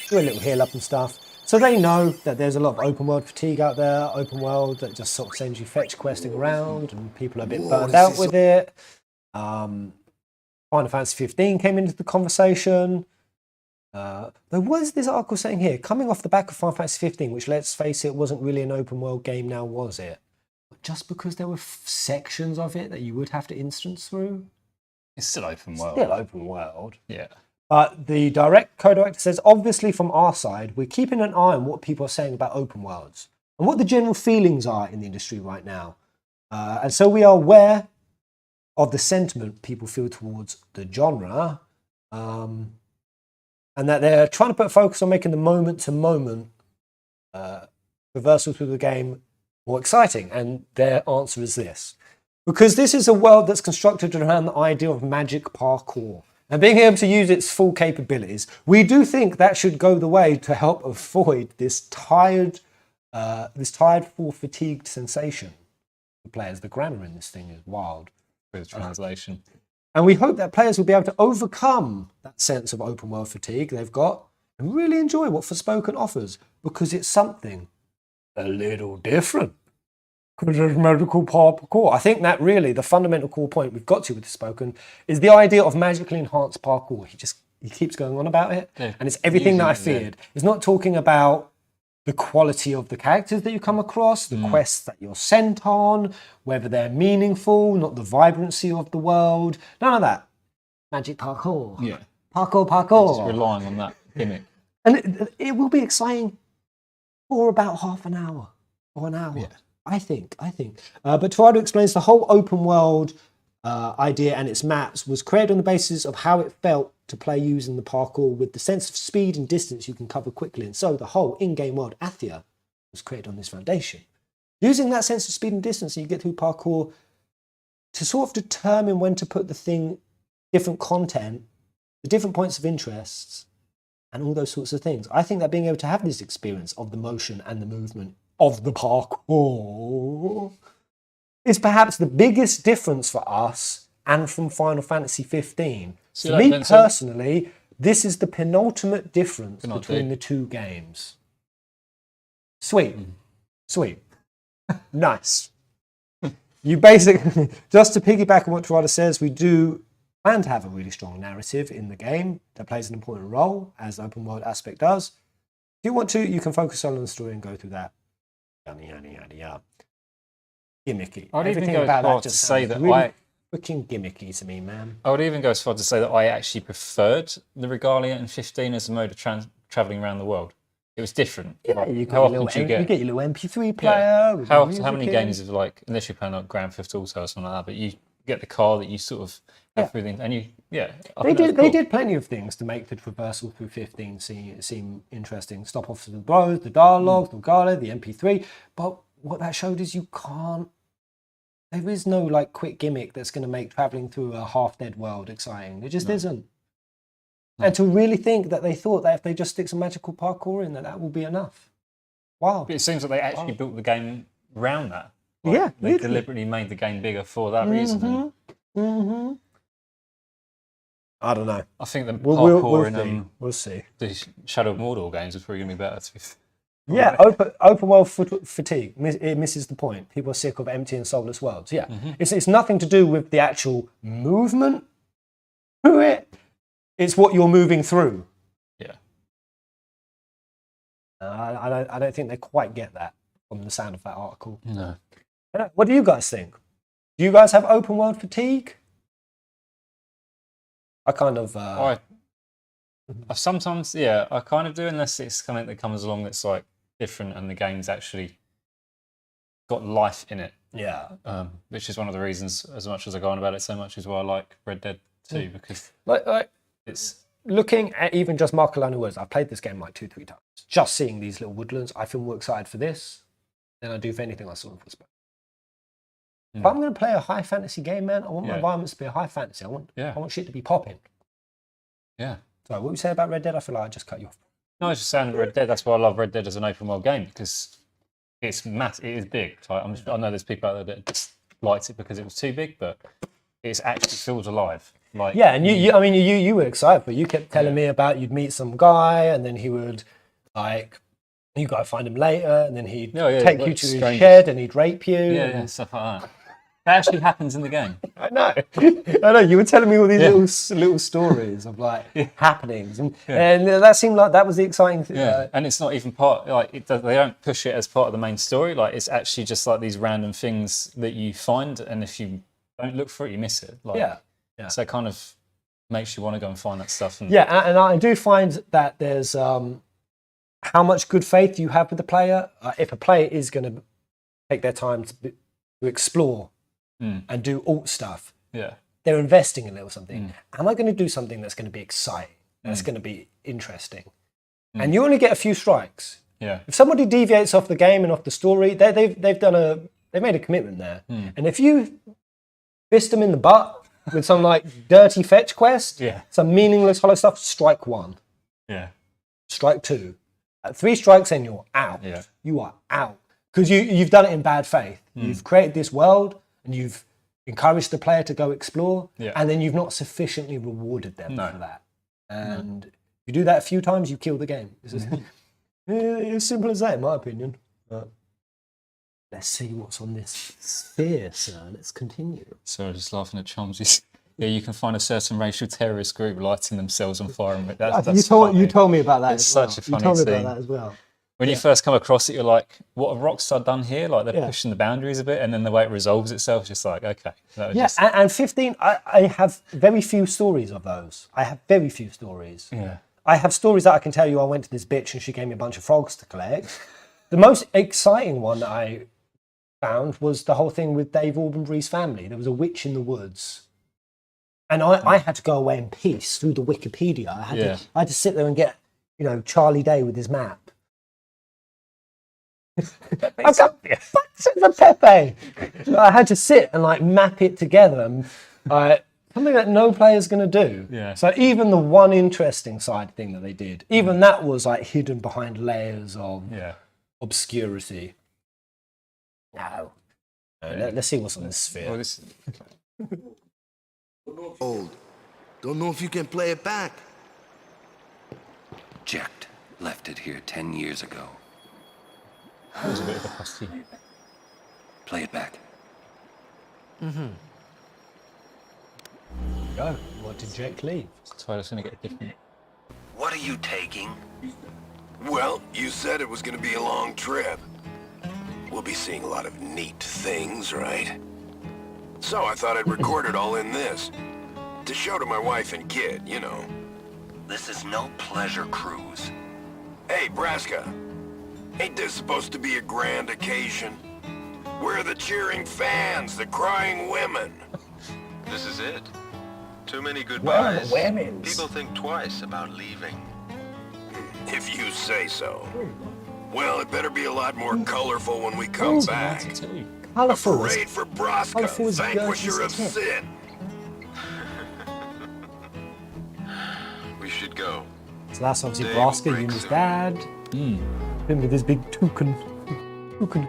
Do a little heal up and stuff. So they know that there's a lot of open world fatigue out there, open world that just sort of sends you fetch questing around and people are a bit burned out with it. Final Fantasy 15 came into the conversation. There was this article saying here, coming off the back of Final Fantasy 15, which let's face it, wasn't really an open world game now, was it? But just because there were sections of it that you would have to instance through. It's still open world. Still open world. Yeah. But the co-director says, obviously from our side, we're keeping an eye on what people are saying about open worlds and what the general feelings are in the industry right now. And so we are aware of the sentiment people feel towards the genre, and that they're trying to put focus on making the moment-to-moment traversal through the game more exciting. And their answer is this. Because this is a world that's constructed around the idea of magic parkour and being able to use its full capabilities, we do think that should go the way to help avoid this tired for fatigued sensation for players. The grammar in this thing is wild. With translation. And we hope that players will be able to overcome that sense of open world fatigue they've got and really enjoy what Forspoken offers, because it's something a little different. Because there's magical parkour. I think that really the fundamental core point we've got to with Forspoken is the idea of magically enhanced parkour. He keeps going on about it, and it's everything that I feared. He's not talking about the quality of the characters that you come across, the quests that you're sent on, whether they're meaningful, not the vibrancy of the world. None of that. Magic parkour. Yeah. Parkour. Just relying on that gimmick. And it will be exciting for about half an hour or an hour. Yeah. I think. But Torado explains the whole open world idea and its maps was created on the basis of how it felt to play using the parkour with the sense of speed and distance you can cover quickly. And so the whole in-game world, Athia, was created on this foundation. Using that sense of speed and distance that you get through parkour to sort of determine when to put the thing, different content, the different points of interests, and all those sorts of things. I think that being able to have this experience of the motion and the movement of the parkour is perhaps the biggest difference for us and from Final Fantasy 15. See, for like me Vincent? personally, this is the penultimate difference between the two games. Sweet. Nice. You basically, just to piggyback on what Torada says, we do plan to have a really strong narrative in the game that plays an important role, as the open world aspect does. If you want to, you can focus on the story and go through that. Yada. Gimmicky. I'd even Everything go about as far that to just say sounds that really freaking gimmicky to me, man. I would even go as far to say that I actually preferred the Regalia in 15 as a mode of travelling around the world. It was different. Yeah, Like, you how often get, do you you get? get your little MP3 player. Yeah. with How the music many in. games of like, unless you're playing like Grand Theft Auto or something like that, but you get the car that you sort of go through things, and I They think that's did. They cool. did plenty of things to make the traversal through 15 seem interesting. Stop off to the bros, the dialogues, the Regalia, the MP3. But what that showed is you can't. There is no like quick gimmick that's going to make traveling through a half-dead world exciting. It just isn't. And to really think that they thought that if they just stick some magical parkour in, that will be enough. Wow. But it seems like they actually built the game around that. Yeah, They literally. deliberately made the game bigger for that reason. And I don't know. I think the We'll parkour see. in We'll see. the Shadow of Mordor games is probably going to be better. Yeah, open world fatigue. It misses the point. People are sick of empty and soulless worlds. Yeah, it's nothing to do with the actual movement through it. It's what you're moving through. Yeah. I don't think they quite get that from the sound of that article. No. What do you guys think? Do you guys have open world fatigue? I kind of. I sometimes, I kind of do, unless it's something that comes along that's like different and the game's actually got life in it. Yeah. Which is one of the reasons, as much as I go on about it so much, is why I like Red Dead 2, because Like it's looking at even just Marcolano Woods, I've played this game like 2-3 times. Just seeing these little woodlands, I feel more excited for this than I do for anything I saw in Forspoken. If I'm going to play a high fantasy game, man, I want my Yeah. environments to be a high fantasy. I want Yeah. shit to be popping. Yeah. Sorry, what were you saying about Red Dead? I feel like I just cut you off. No, I was just saying Red Dead. That's why I love Red Dead as an open world game because it's mass. It is big. So I know there's people out there that just liked it because it was too big, but it actually feels alive. Like Yeah, and you were excited, but you kept telling me about you'd meet some guy, and then he would like you got to find him later, and then he'd take you to his shed and he'd rape you. Yeah, stuff like that. That actually happens in the game. I know. You were telling me all these little stories of like happenings, and that seemed like that was the exciting thing. Yeah, and it's not even part like they don't push it as part of the main story. Like it's actually just like these random things that you find, and if you don't look for it, you miss it. Like, yeah. So it kind of makes you want to go and find that stuff. And, and I do find that there's how much good faith you have with the player. If a player is going to take their time to explore. And do alt stuff. Yeah, they're investing a little something. Am I going to do something that's going to be exciting? That's going to be interesting? And you only get a few strikes. Yeah. If somebody deviates off the game and off the story, they've made a commitment there. And if you fist them in the butt with some like dirty fetch quest, some meaningless hollow stuff, strike one. Yeah. Strike two. 3 strikes and you're out. Yeah. You are out because you've done it in bad faith. You've created this world. And you've encouraged the player to go explore, and then you've not sufficiently rewarded them for that. And you do that a few times, you kill the game. It's as simple as that, in my opinion. But let's see what's on this sphere, sir. Let's continue. So I was just laughing at Chomsky. Yeah, you can find a certain racial terrorist group lighting themselves on fire. And You told me about that. It's as well. such a funny You told me scene. about that as well. When you first come across it, you're like, what have Rockstar done here? Like, they're pushing the boundaries a bit, and then the way it resolves itself is just like, okay. That was And 15, I have very few stories of those. I have very few stories. Yeah. I have stories that I can tell you. I went to this bitch and she gave me a bunch of frogs to collect. The most exciting one that I found was the whole thing with Dave Aubenbury's family. There was a witch in the woods. And I had to go away in peace through the Wikipedia. I had to sit there and get, Charlie Day with his map. I got the Pepe. I had to sit and like map it together, and something that no player's going to do. Yeah. So even the one interesting side thing that they did, even that was like hidden behind layers of obscurity. No. Let's see what's on this sphere. Well, this... Old. Don't know if you can play it back. Jecht left it here 10 years ago. That was a bit of a husky. Play it back. Go. What did Jake leave? So I was going to get a different... What are you taking? Well, you said it was gonna be a long trip. We'll be seeing a lot of neat things, right? So I thought I'd record it all in this. To show to my wife and kid, This is no pleasure cruise. Hey, Braska. Ain't this supposed to be a grand occasion? We're the cheering fans, the crying women. This is it. Too many Well, goodbyes. women. People think twice about leaving. If you say so. Well, it better be a lot more colorful when we come back. Colourful. Parade for Braska, Colourful as vanquisher of Gertie's kit. sin. We should go. So that's obviously Day will Braska, break Yuna's soon. dad. Him with his big toucan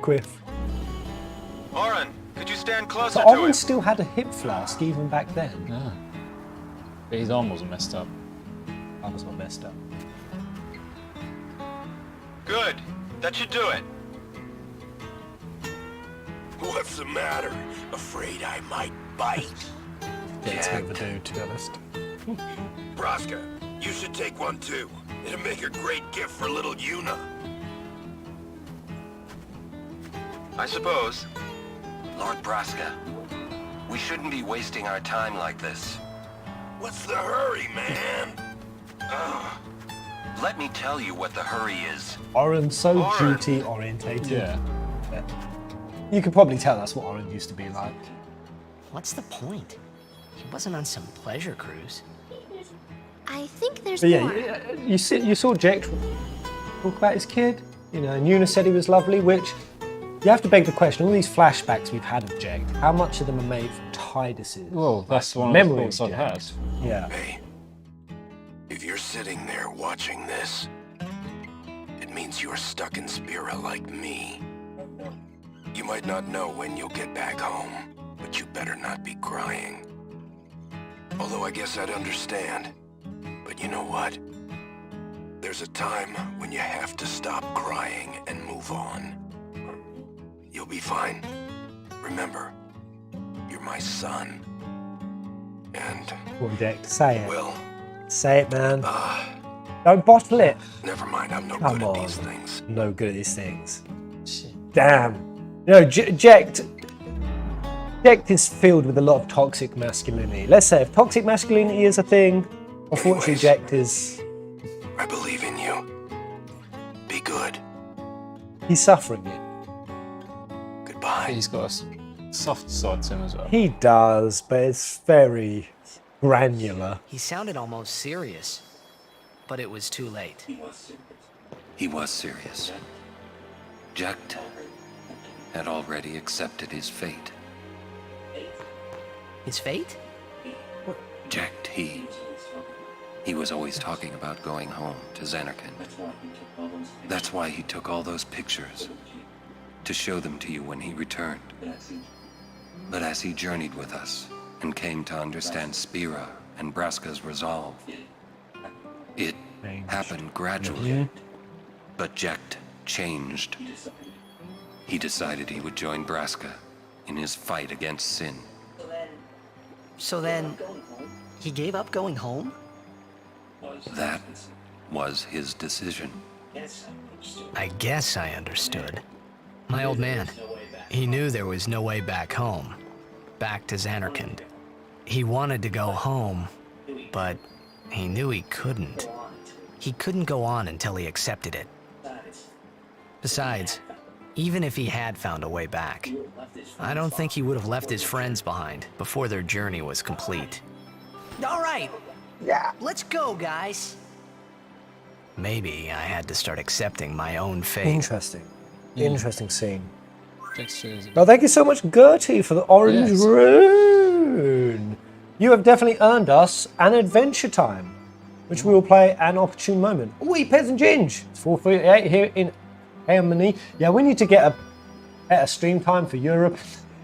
quiff. Oren, could you stand closer So to him? Oren still had a hip flask even back then. Yeah. But his arm wasn't messed up. I was not messed up. Good. That should do it. What's the matter? Afraid I might bite? Yeah, it's a bit of a dude, to be honest. Braska, you should take one too. It'll make a great gift for little Yuna. I suppose. Lord Braska, we shouldn't be wasting our time like this. What's the hurry, man? Let me tell you what the hurry is. Oren's so Oren. duty orientated. Yeah. You could probably tell that's what Oren used to be like. What's the point? He wasn't on some pleasure cruise. I think there's But more. you saw Jake talk about his kid, and Yuna said he was lovely, which You have to beg the question, all these flashbacks we've had of Jekt, how much of them are made from Tidus's Well, that's one of the memories thoughts I've had. Yeah. Hey, if you're sitting there watching this, it means you're stuck in Spira like me. You might not know when you'll get back home, but you better not be crying. Although I guess I'd understand. But you know what? There's a time when you have to stop crying and move on. You'll be fine. Remember, you're my son. And, Come on, Jekt, say it. well, Say it, man. Don't bottle it. never mind, I'm no Come good on. at these things. No good at these things. Damn. You know, Jekt is filled with a lot of toxic masculinity. Let's say if toxic masculinity is a thing, unfortunately Anyways. Jekt is... I believe in you. Be good. He's suffering it. Goodbye. He's got a soft side to him as well. He does, but it's very granular. He sounded almost serious, but it was too late. He was serious. Jekt had already accepted his fate. His fate? Jekt, he was always talking about going home to Zanarkand. That's why he took all those pictures, to show them to you when he returned. But as he journeyed with us and came to understand Spira and Braska's resolve, it happened gradually. But Jekt changed. He decided he would join Braska in his fight against sin. So then, he gave up going home? That was his decision. I guess I understood. My old man, he knew there was no way back home. Back to Zanarkand. He wanted to go home, but he knew he couldn't. He couldn't go on until he accepted it. Besides, even if he had found a way back, I don't think he would have left his friends behind before their journey was complete. All right, let's go, guys. Maybe I had to start accepting my own fate. Interesting. Interesting scene. Jekt's choosing. Well, thank you so much, Gertie, for the orange Yes. rune. You have definitely earned us an adventure time, which we will play at an opportune moment. We Peasant Ginge. It's 4:38 here in Germany. Yeah, we need to get a better stream time for Europe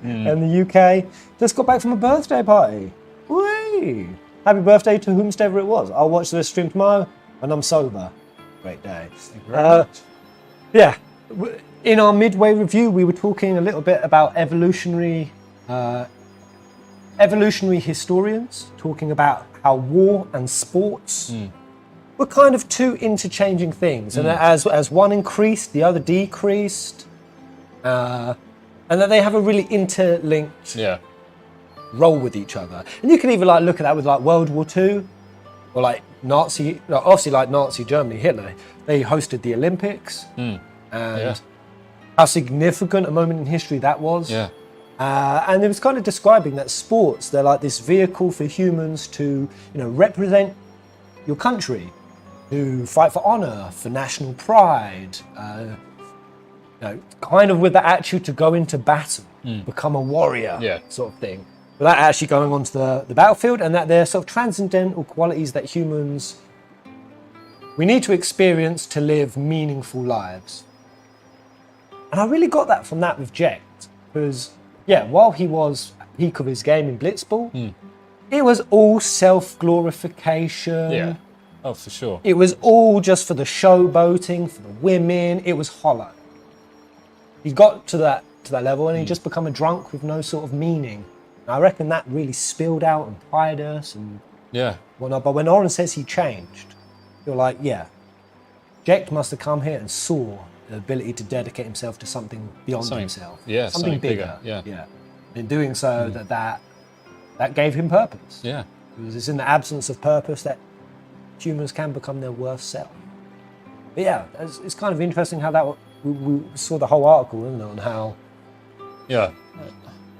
and the UK. Just got back from a birthday party. Whee! Happy birthday to whomsoever it was. I'll watch the stream tomorrow when I'm sober. Great day. Yeah. In our midway review, we were talking a little bit about evolutionary historians, talking about how war and sports were kind of two interchanging things, and that as one increased, the other decreased, and that they have a really interlinked role with each other. And you can even like look at that with like World War II, or like Nazi, obviously like Nazi Germany, Hitler. They hosted the Olympics, and how significant a moment in history that was. And it was kind of describing that sports, they're like this vehicle for humans to, represent your country, to fight for honor, for national pride, kind of with the attitude to go into battle, become a warrior, sort of thing. Without actually going onto the battlefield, and that they're sort of transcendental qualities that humans, we need to experience to live meaningful lives. And I really got that from that with Jekt, because, while he was at the peak of his game in Blitzball, it was all self-glorification. Yeah. Oh, for sure. It was all just for the showboating, for the women. It was hollow. He got to that level, and he just become a drunk with no sort of meaning. And I reckon that really spilled out and Tidus and whatnot. But when Oren says he changed, you're like, Jekt must have come here and saw the ability to dedicate himself to something beyond himself. Yeah, something bigger. Yeah. In doing so, that gave him purpose. Yeah. Because it's in the absence of purpose that humans can become their worst self. But it's kind of interesting how that we saw the whole article, isn't it, on how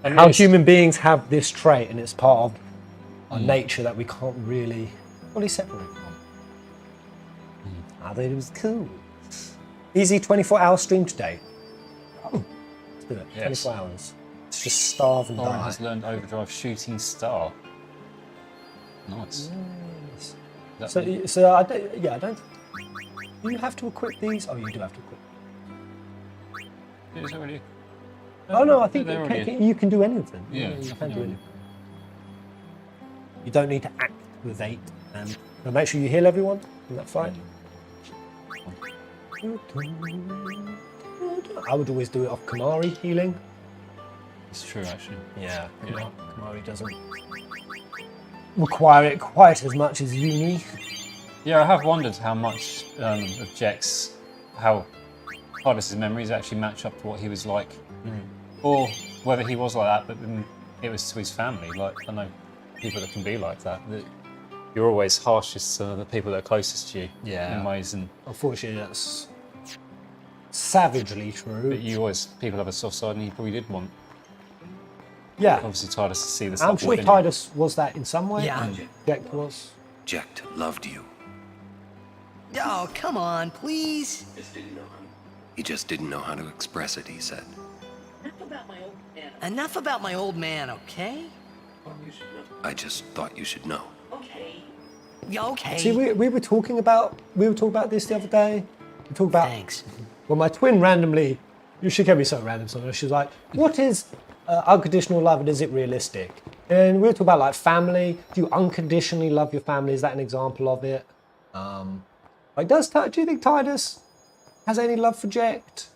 how human beings have this trait, and it's part of our nature that we can't really fully separate from. I thought it was cool. Easy 24-hour stream today. Oh, do it. Yes. 24 hours. Let's just starve and Oren die. has learned Overdrive Shooting Star. Nice. Yes. That So, one? so I don't. Yeah, I don't. Do you have to equip these? Oh, you do have to equip. Is that already? Oh no, I think they're already- you can do anything. Yeah, you can they're do already- anything. You don't need to activate and make sure you heal everyone in that fight. I would always do it off Kamari healing. It's true, actually. Yeah, Yeah. Kamari doesn't require it quite as much as Uni. Yeah, I have wondered how much of Jack's, how Tidus's memories actually match up to what he was like, or whether he was like that, but then it was to his family. Like, I know people that can be like that. That you're always harshest to the people that are closest to you. Yeah. In ways, and Unfortunately, that's savagely true. but you always people have a soft side, and he probably did want Yeah, obviously Tidus to see the I'm stuff sure within Tidus was that in some way. Yeah. Jack was. Jecht loved you. Oh, come on, please. He just didn't know how to express it, he said. Enough about my old man, okay? I just thought you should know. Yeah, okay. See, we were talking about this the other day. We talked about Thanks. well, my twin randomly. She can be so random sometimes. She's like, "What is unconditional love, and is it realistic?" And we were talking about like family. Do you unconditionally love your family? Is that an example of it? Like, do you think Tidus has any love for Jecht?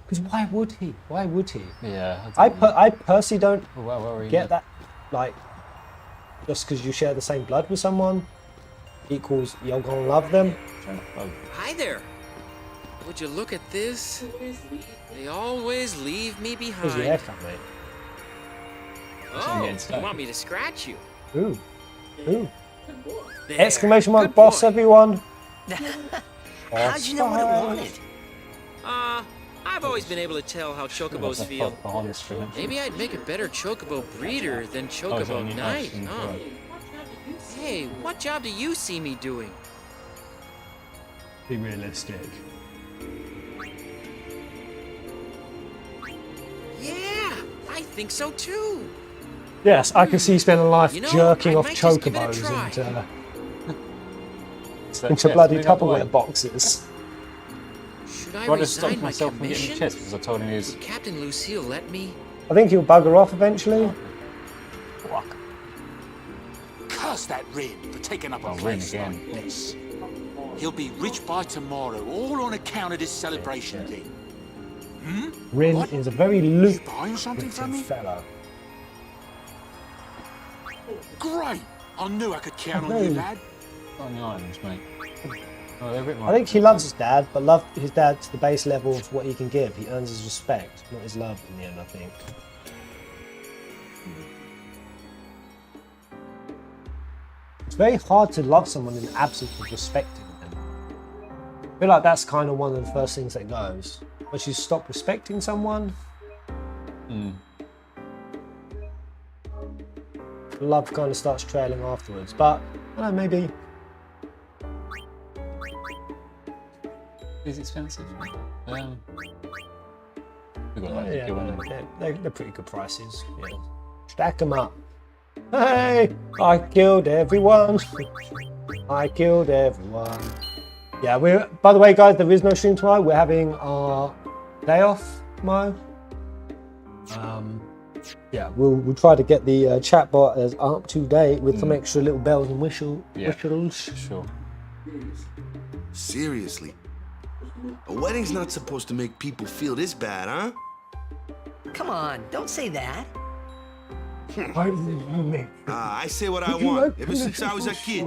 Because why would he? Why would he? Yeah. I personally don't Well, where were you? get that. Like, just because you share the same blood with someone equals you're gonna love them. Oh, Hi there. Would you look at this? They always leave me Where's your behind. haircut, mate? Oh, getting stuck. you want me to scratch you? Ooh. Ooh. There. Exclamation mark, Good boss, boy. everyone. How'd you know what it wanted? I've always been able to tell how chocobos feel. behind the screen. Maybe I'd make a better chocobo breeder than Oh, is chocobo that on your knight, notes? huh? Hey, what job do you see me doing? Be realistic. Yeah, I think so too. Yes, I can see you spending life You know, jerking I off might just give it a chocobos try. into bloody Tupperware boxes. Should I I just stopped resign my myself from getting the commission? chest because I told him he was. Would Captain Lucille let me? I think he'll bugger off eventually. Curse that Rin for taking up a Oh, Rin place again. like this. He'll be rich by tomorrow, all on account of this celebration thing. Rin What? is a very You buying something lucrative from me? fellow. Great! I knew I could count on Okay. you, lad. On the items, mate. Oh, they're a bit more I think he loves his dad, but love his dad to the base level of what he can give. He earns his respect, not his love in the end, I think. It's very hard to love someone in the absence of respecting them. I feel like that's kind of one of the first things that goes. Once you stop respecting someone, love kind of starts trailing afterwards. But I don't know, maybe. Is expensive. We got like Yeah, good one. they're pretty good prices. Yeah. Stack them up. Hey, I killed everyone. I killed everyone. Yeah, we're. By the way, guys, there is no stream tomorrow. We're having our day off tomorrow. Yeah, we'll try to get the chat bot as up to date with some extra little bells and whistles. Sure. Seriously. A wedding's not supposed to make people feel this bad, huh? Come on, don't say that. I say what I want, ever since I was a kid.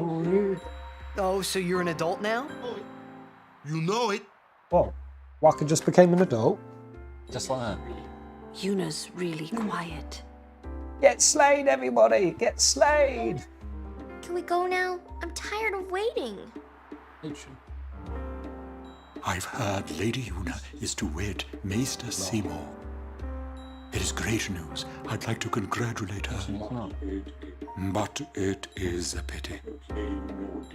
Oh, so you're an adult now? You know it. Well, Waka just became an adult. Just like that. Yuna's really quiet. Get slayed, everybody! Get slayed! Can we go now? I'm tired of waiting. I've heard Lady Yuna is to wed Maester Seymour. It is great news. I'd like to congratulate her. It's not. But it is a pity.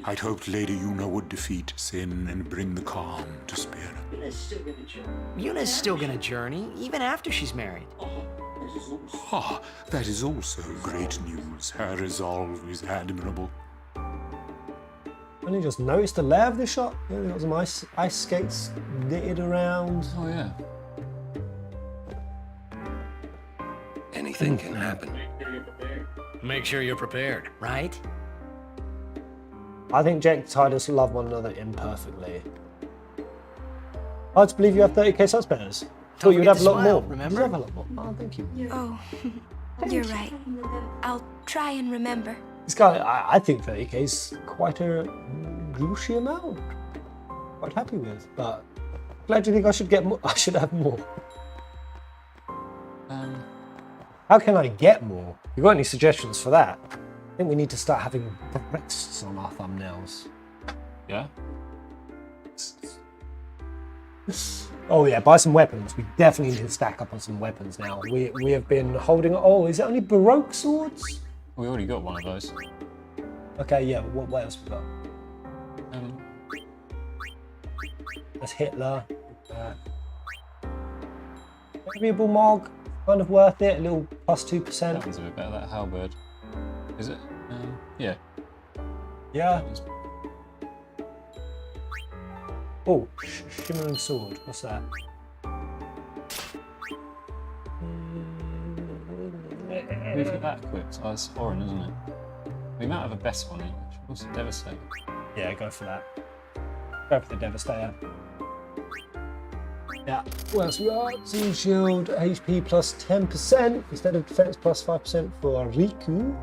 I'd hoped Lady Yuna would defeat Sin and bring the calm to Spira. Yuna's still gonna journey, even after she's married. Ah, that is also great news. Her resolve is admirable. Only just noticed the layout of this shot. Yeah, they've got some ice skates knitted around. Oh yeah. Anything can happen. Make sure you're prepared, right? I think Jake and Titus love one another imperfectly. Hard to believe you have 30k subscribers. Thought you would have a lot more. Remember? You have a lot more. Oh, thank you. Oh, you're right. I'll try and remember. This guy, I think 30k is quite a juicy amount. Quite happy with, but glad you think I should get more. I should have more. How can I get more? You got any suggestions for that? I think we need to start having breasts on our thumbnails. Yeah. Oh yeah, buy some weapons. We definitely need to stack up on some weapons now. We have been holding. Oh, is it only Baroque swords? We already got one of those. Okay, yeah. What else we got? That's Hitler. Variable Mog, kind of worth it. A little plus 2%. That one's a bit better. That Albhed. Is it? Yeah. Yeah. Oh, shimmering sword. What's that? We've got that equipped. Oh, it's foreign, isn't it? We might have a best one in it. What's the Devastator? Yeah, go for that. Go for the Devastator. Yeah. What else we got? Seal shield, HP plus 10% instead of defense plus 5% for Riku.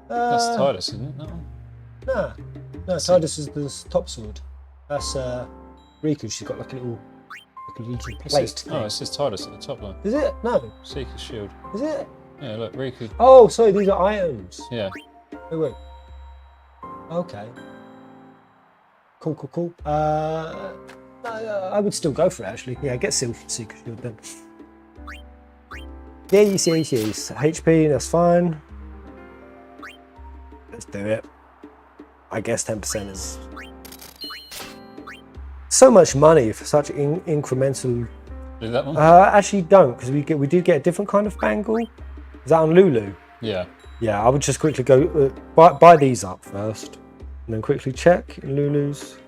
That's Titus, isn't it? That one? Nah. No, Titus is the top sword. That's Riku. She's got like a little plate thing. Oh, it says Titus at the top line. Is it? No. Seeker's shield. Is it? Yeah, look, Riku. Oh, sorry, these are items. Yeah. Wait. Okay. Cool. I would still go for it actually. Yeah, get Seeker Shield then. Yes. HP, that's fine. Let's do it. I guess 10% is so much money for such incremental. Do that one? Actually, don't, because we did get a different kind of bangle. Is that on Lulu? Yeah. Yeah, I would just quickly go buy these up first, and then quickly check in Lulu's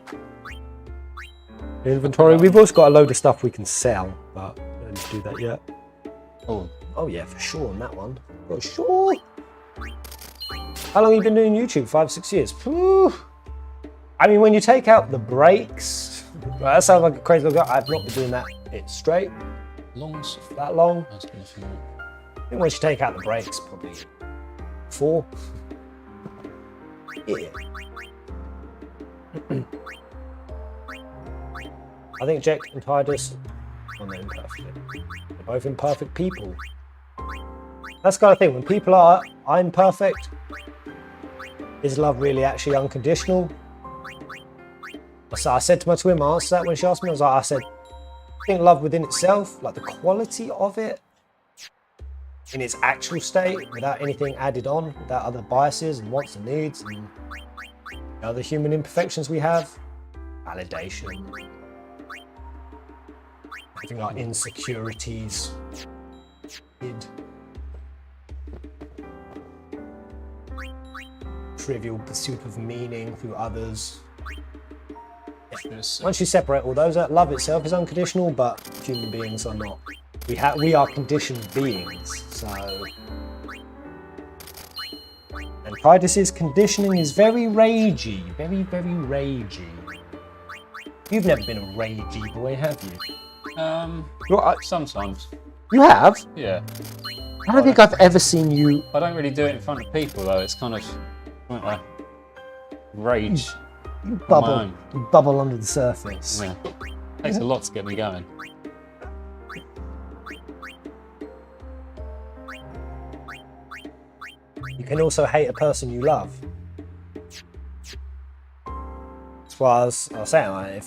inventory. We've also got a load of stuff we can sell, but I don't need to do that yet. Oh yeah, for sure on that one. For sure. How long have you been doing YouTube? 5-6 years. Whew. I mean, when you take out the breaks, right, that sounds like a crazy guy. I've not been doing that bit straight. That long. That's been a few. I think once you take out the breaks, probably 4. Yeah. I think Jake and Titus, they're imperfect. They're both imperfect people. That's the kind of thing. When people are imperfect, is love really actually unconditional? So I said to my twin, I answered that when she asked me, I said, I think love within itself, like the quality of it, in its actual state, without anything added on, without other biases and wants and needs and other human imperfections we have, validation, having our insecurities hid, trivial pursuit of meaning through others. Yeah. Once you separate all those out, love itself is unconditional, but human beings are not. We are conditioned beings, so. And Titus's conditioning is very ragey, very ragey. You've never been a ragey boy, have you? Sometimes. You have? Yeah. I don't think I've ever seen you. I don't really do it in front of people though. It's kind of like rage. You bubble under the surface. Yeah. Takes a lot to get me going. You can also hate a person you love. That's what I was saying. Like,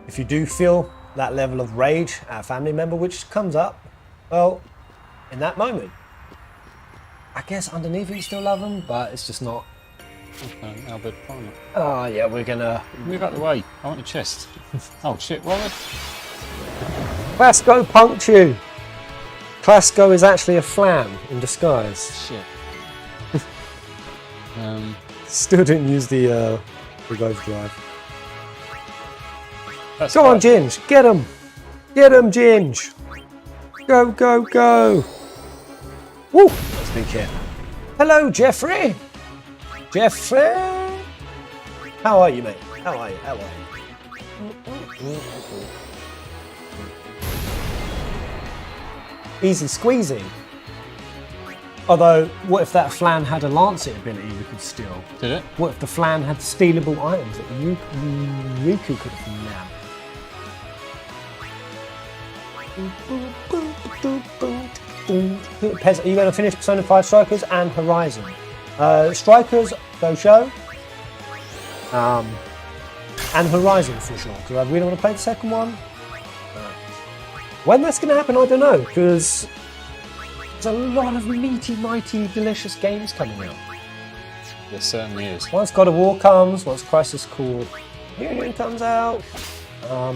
if you do feel that level of rage at a family member, which comes up, well, in that moment. I guess underneath it you still love them, but it's just not. Okay, Albhed Primer. Oh yeah, we're gonna... Move out the way. I want your chest. Oh shit, what? Clasco punked you! Clasco is actually a flam in disguise. Shit. Still didn't use the revive drive. That's Go on, quite- Ginge! Get him! Get him, Ginge! Go, go, go! Woo! That's a big hit. Hello, Jeffrey! Jeffrey! How are you, mate? How are you? How are you? Easy squeezy. Although, what if that Flan had a lancet ability we could steal? Did it? What if the Flan had stealable items that Riku could have nabbed? Pez, are you going to finish Persona 5 Strikers and Horizon? Strikers, go show. And Horizon for sure, because I really want to play the second one. When that's going to happen, I don't know, because there's a lot of meaty, mighty, delicious games coming out. There certainly is. Once God of War comes, once Crisis Core Union comes out, a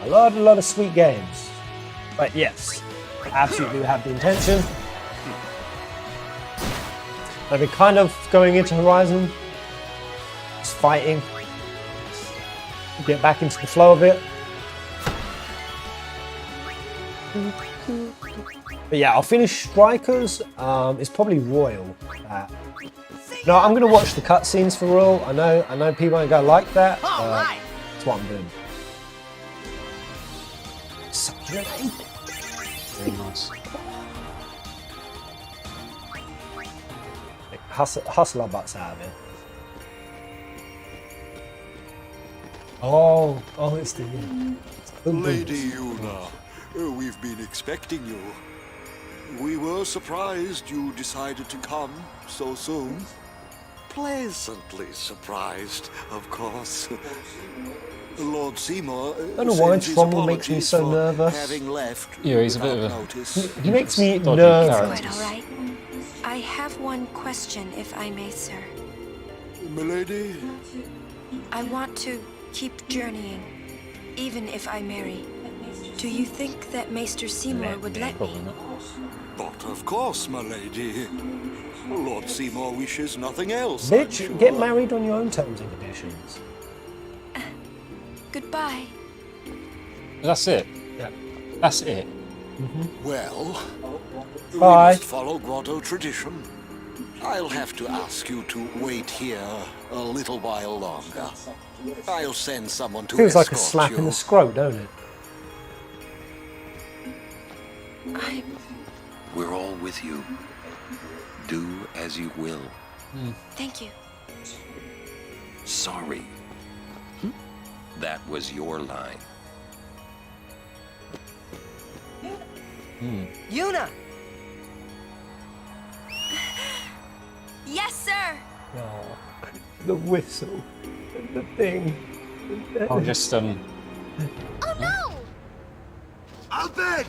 lot of sweet games. But yes, absolutely have the intention. I've been kind of going into Horizon, just fighting, get back into the flow of it. But yeah, I'll finish Strikers. It's probably Royal. No, I'm going to watch the cutscenes for Royal. I know people aren't going to like that. That's what I'm doing. Very nice. Hustle our butts out of it. Oh, it's the Lady Yuna, we've been expecting you. We were surprised you decided to come so soon. Pleasantly surprised, of course. Lord Seymour. I don't know why Trommel makes me so nervous. Having left. Yeah, he's a bit of a. He makes me dodgy nervous. character. Quite all right. I have one question, if I may, sir. Milady? I want to keep journeying, even if I marry. Do you think that Maester Seymour would let me? But of course, my lady. Lord Seymour wishes nothing else. Bitch, get married on your own terms and conditions. Goodbye. That's it. Yeah. That's it. Well, we Bye. must follow Grotto tradition. I'll have to ask you to wait here a little while longer. I'll send someone to Feels like a escort slap you. in the scrot, don't it? We're all with you. Do as you will. Thank you. Sorry. That was your line. Yuna! Yes, sir! Oh, the whistle, and the thing. I'll just Oh no! Albhed!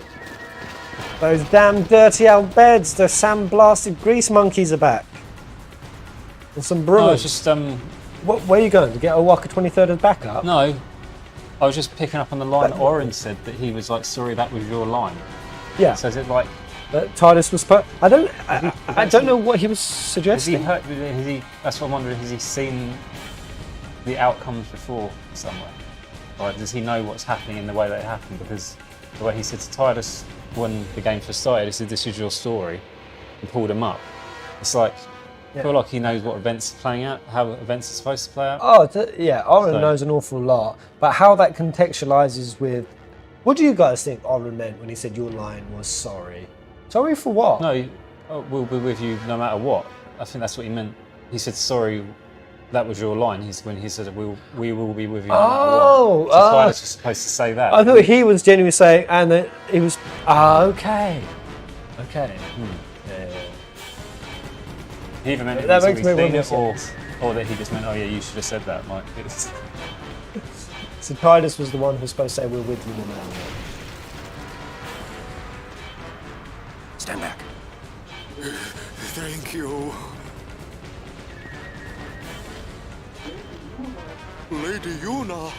Those damn dirty Albeds, the sandblasted grease monkeys are back. And some No, brewers. it's just Where are you going? To get Owaka 23rd as backup? no. I was just picking up on the line that Oren said that he was like, sorry, that was your line. Yeah. So is it like, TARDIS was I don't know what he was suggesting. that's what I'm wondering, has he seen the outcomes before somewhere? Like, does he know what's happening in the way that it happened? Because the way he said to Titus when the game first started, he said, this is your story, and pulled him up. It's like, I feel like he knows what events are playing out, how events are supposed to play out. Oh, yeah, Oren So- knows an awful lot. But how that contextualizes with... What do you guys think Oren meant when he said your line was sorry? Sorry for what? No, we'll be with you no matter what. I think that's what he meant. He said, sorry, that was your line. When he said, we will be with you no matter what. So Titus was supposed to say that. I thought he was genuinely saying, and that he was... okay. Okay. Yeah. He even meant That that makes me seen more it, sense. or that he just meant, oh yeah, you should have said that. Like, it's... So Titus was the one who was supposed to say we're with you no matter what. Stand back. Thank you. Lady Yuna.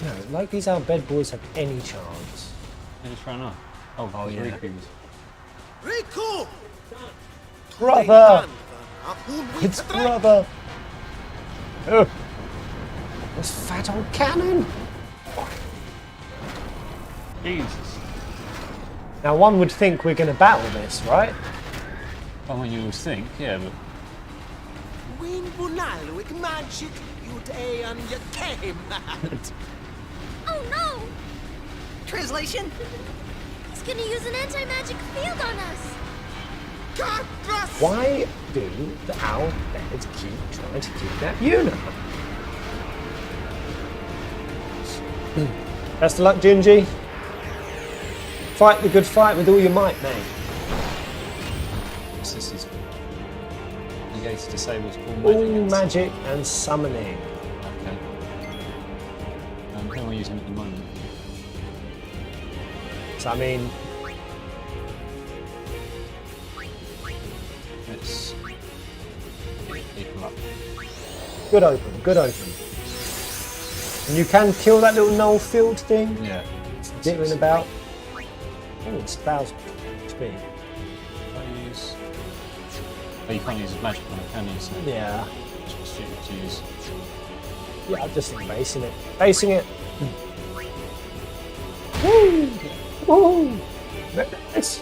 No, like these Albhed boys have any chance. They just ran off. Oh yeah. Riku's. Riku! Brother! It's brother! Oh. This fat old cannon! Jesus. Now one would think we're going to battle this, right? I mean, you would think, yeah, but... Oh no! Translation? He's gonna use an anti-magic field on us! Why do the Albhed keep trying to kidnap Yuna? Best of luck, Ginge. Fight the good fight with all your might, mate. This is negates disables all magic and summoning. Okay. Who am I using at the moment? So I mean, let's get people up. Good open, good open. And you can kill that little null field thing. Yeah. Dittering about. Oh, it's 1,000 HP. I use. Oh, you can't use magic on it, can you? So Yeah. it's stupid to use. Yeah, I'm just basing it. Basing it. Woo! Woo! Nice.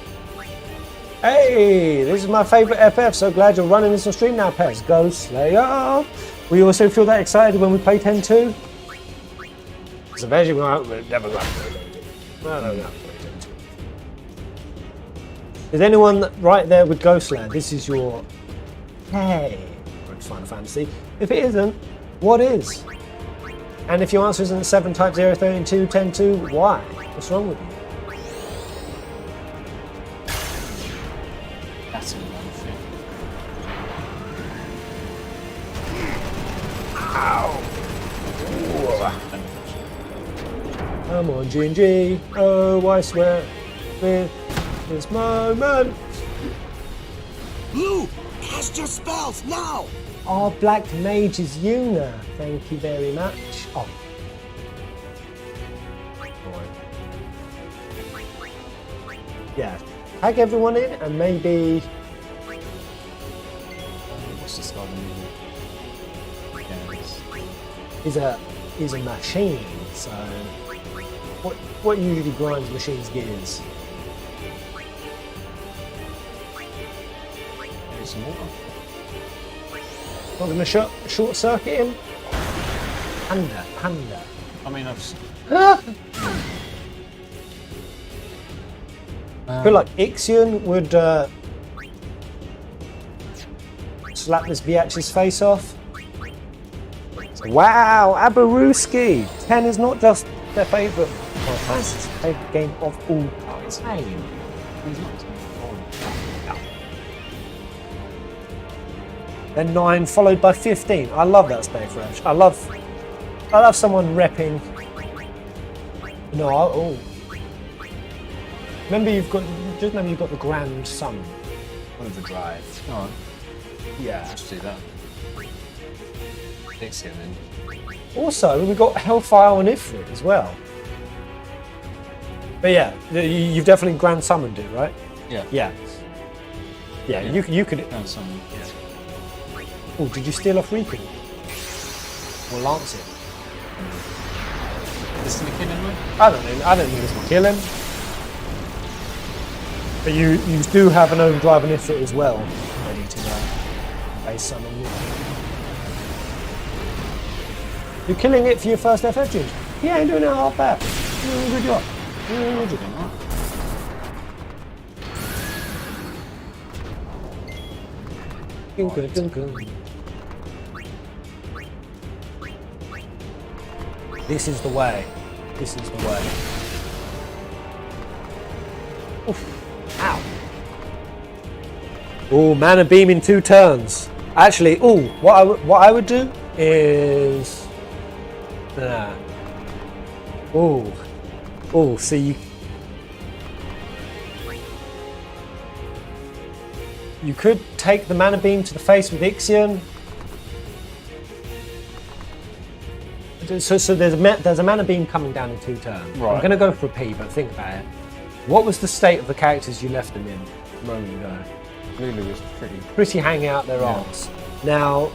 Hey, this is my favourite FF. So glad you're running this on stream now, Pez. Go Slayer. We also feel that excited when we play 10-2. So eventually we're never going to play 10-2. No. Is anyone right there with Ghostland? This is your hey Final Fantasy. If it isn't, what is? And if your answer isn't 7 type 0, 32, 10, 2, why? What's wrong with you? That's a one thing. Ow! Come on, Ginge. Oh, I swear. With this moment. Blue, cast your spells now. Our black mage is Yuna. Thank you very much. Oh. Yeah. Tag everyone in and maybe. What's this guy doing? Yeah, he's a machine. So what usually grinds machines' gears? Some water. Not going to short circuit him? Panda. I mean, I've. I feel like Ixion would slap this biatch's face off. Wow, Abaruski! 10 is not just their favourite Final Fantasy's favourite game of all time. He's not. Then 9 followed by 15. I love that spec French. I love someone repping. No, remember you've got the Grand Sun overdrive. Alright. Yeah. Let's do that. Fix it then. Also, we've got Hellfire and Ifrit as well. But yeah, you've definitely Grand Summoned it, right? Yeah. Yeah. Yeah, you could. Grand Summon. Yeah. Oh, did you steal off Riku? Or lance it? Is this gonna kill him? I don't think this will kill him. But you do have an overdrive and Ifrit as well, ready to base summon you. You're killing it for your first FF dude. Yeah, you're doing it half bad. You're doing a good job. This is the way. This is the way. Oof. Ow. Oh, mana beam in 2 turns. Actually, what I would do is Oh, see, you could take the mana beam to the face with Ixion. So there's a mana beam coming down in 2 turns. Right. I'm going to go for a P, but think about it. What was the state of the characters you left them in a moment ago? Lulu was pretty hanging out their arms. Now,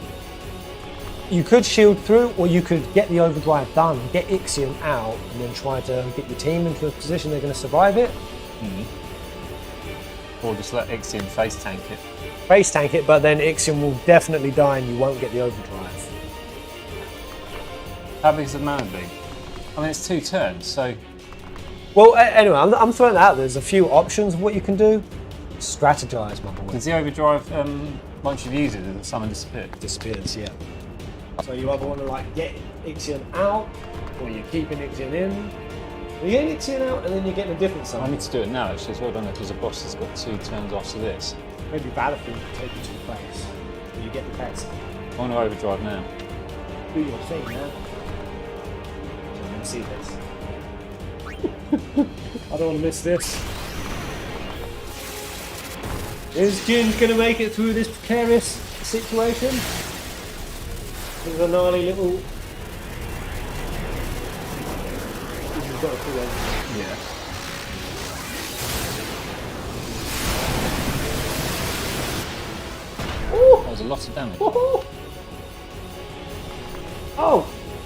you could shield through, or you could get the overdrive done, get Ixion out, and then try to get your team into a position they're going to survive it. Or just let Ixion face tank it. Face tank it, but then Ixion will definitely die and you won't get the overdrive. How big is the mana beam? I mean, it's 2 turns, so... Well, anyway, I'm throwing that out. There's a few options of what you can do. Strategize, my boy. Does the overdrive, once you've used it, does the summon disappear? Disappears, yeah. So you either want to like get Ixion out, or you're keeping Ixion in. You're getting Ixion out, and then you're getting a different summon. I need to do it now, actually, as well, don't I? Because the boss has got 2 turns after this. Maybe Battlefield can take you to the place, and you get the pets. I want to overdrive now. Do your thing, man. Let me see this. I don't want to miss this. Is Ginge going to make it through this precarious situation? There's a gnarly little... You've got to pull over. Yeah. That was a lot of damage.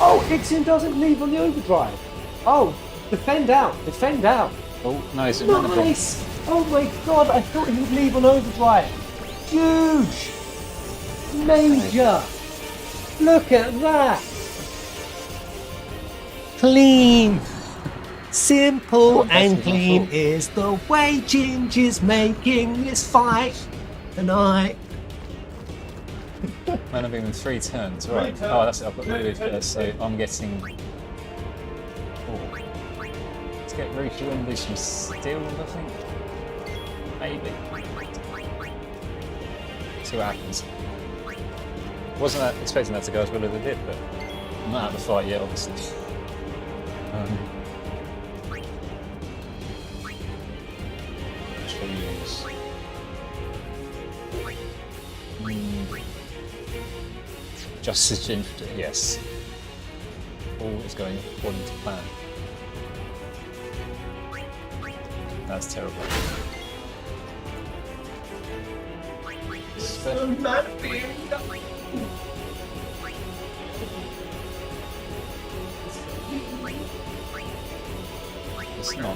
Oh, Ixion doesn't leave on the overdrive. Oh, defend out. Oh, no, it's a mana bomb. Nice! Oh my god, I thought he would leave on overdrive. Huge! Major! Look at that! Clean! Simple and clean is the way Ginge is making this fight tonight. Mana beam in 3 turns, right? Oh, that's it. I've got Lulu first, so I'm getting... Let's get Riku and do some steals, I think. Maybe. See what happens. Wasn't expecting that to go as well as it did, but I'm not out of the fight yet, obviously. Shall use... Justice Ginge, yes. All is going according to plan. That's terrible. It's not.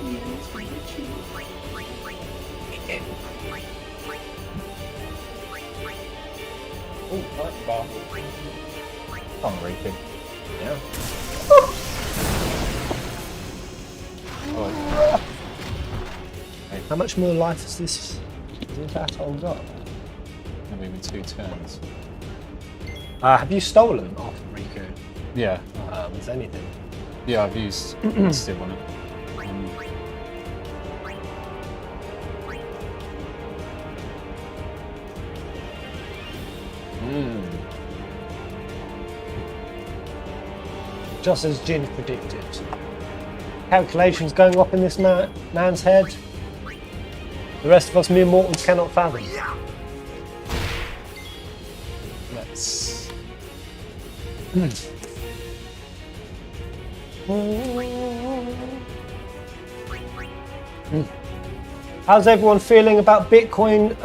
Oh, nice bar. Come on, Riku. Yeah. Oh. How much more life has this asshole got? Maybe with 2 turns. Have you stolen after Riku? Yeah. With anything? Yeah, I've used still on it. Just as Ginge predicted. Calculations going up in this man's head. The rest of us mere mortals cannot fathom. Let's... How's everyone feeling about Bitcoin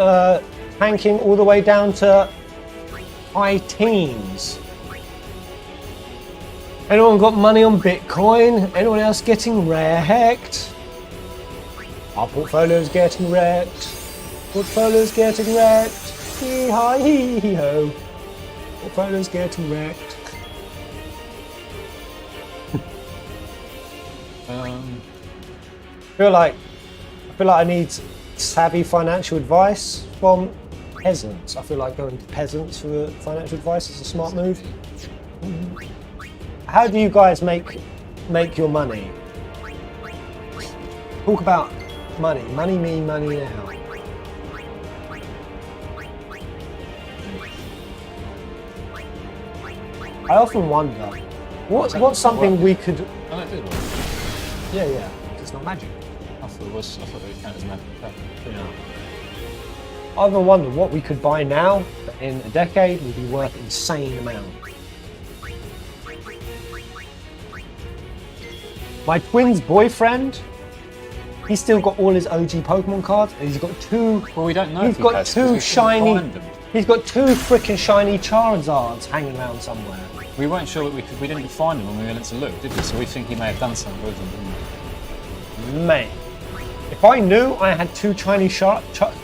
tanking all the way down to high teens? Anyone got money on Bitcoin? Anyone else getting wrecked? Our portfolio's getting wrecked. Portfolio's getting wrecked. Hee-haw, hee-ho. Portfolio's getting wrecked. I feel like I need savvy financial advice from peasants. I feel like going to peasants for financial advice is a smart move. How do you guys make your money? Talk about money. Money me, money now. I often wonder What's something we could? Oh, it did work. Yeah, yeah. It's not magic. I thought it was. I thought it would count as magic. Yeah. I often wonder what we could buy now that in a decade would be worth insane amount. My twin's boyfriend, he's still got all his OG Pokemon cards, and he's got two. Well, we don't know. He's got two shiny. He's got two freaking shiny Charizards hanging around somewhere. We weren't sure that we didn't find them when we went to look, did we? So we think he may have done something with them, didn't we? Mate, if I knew I had two shiny Charizards,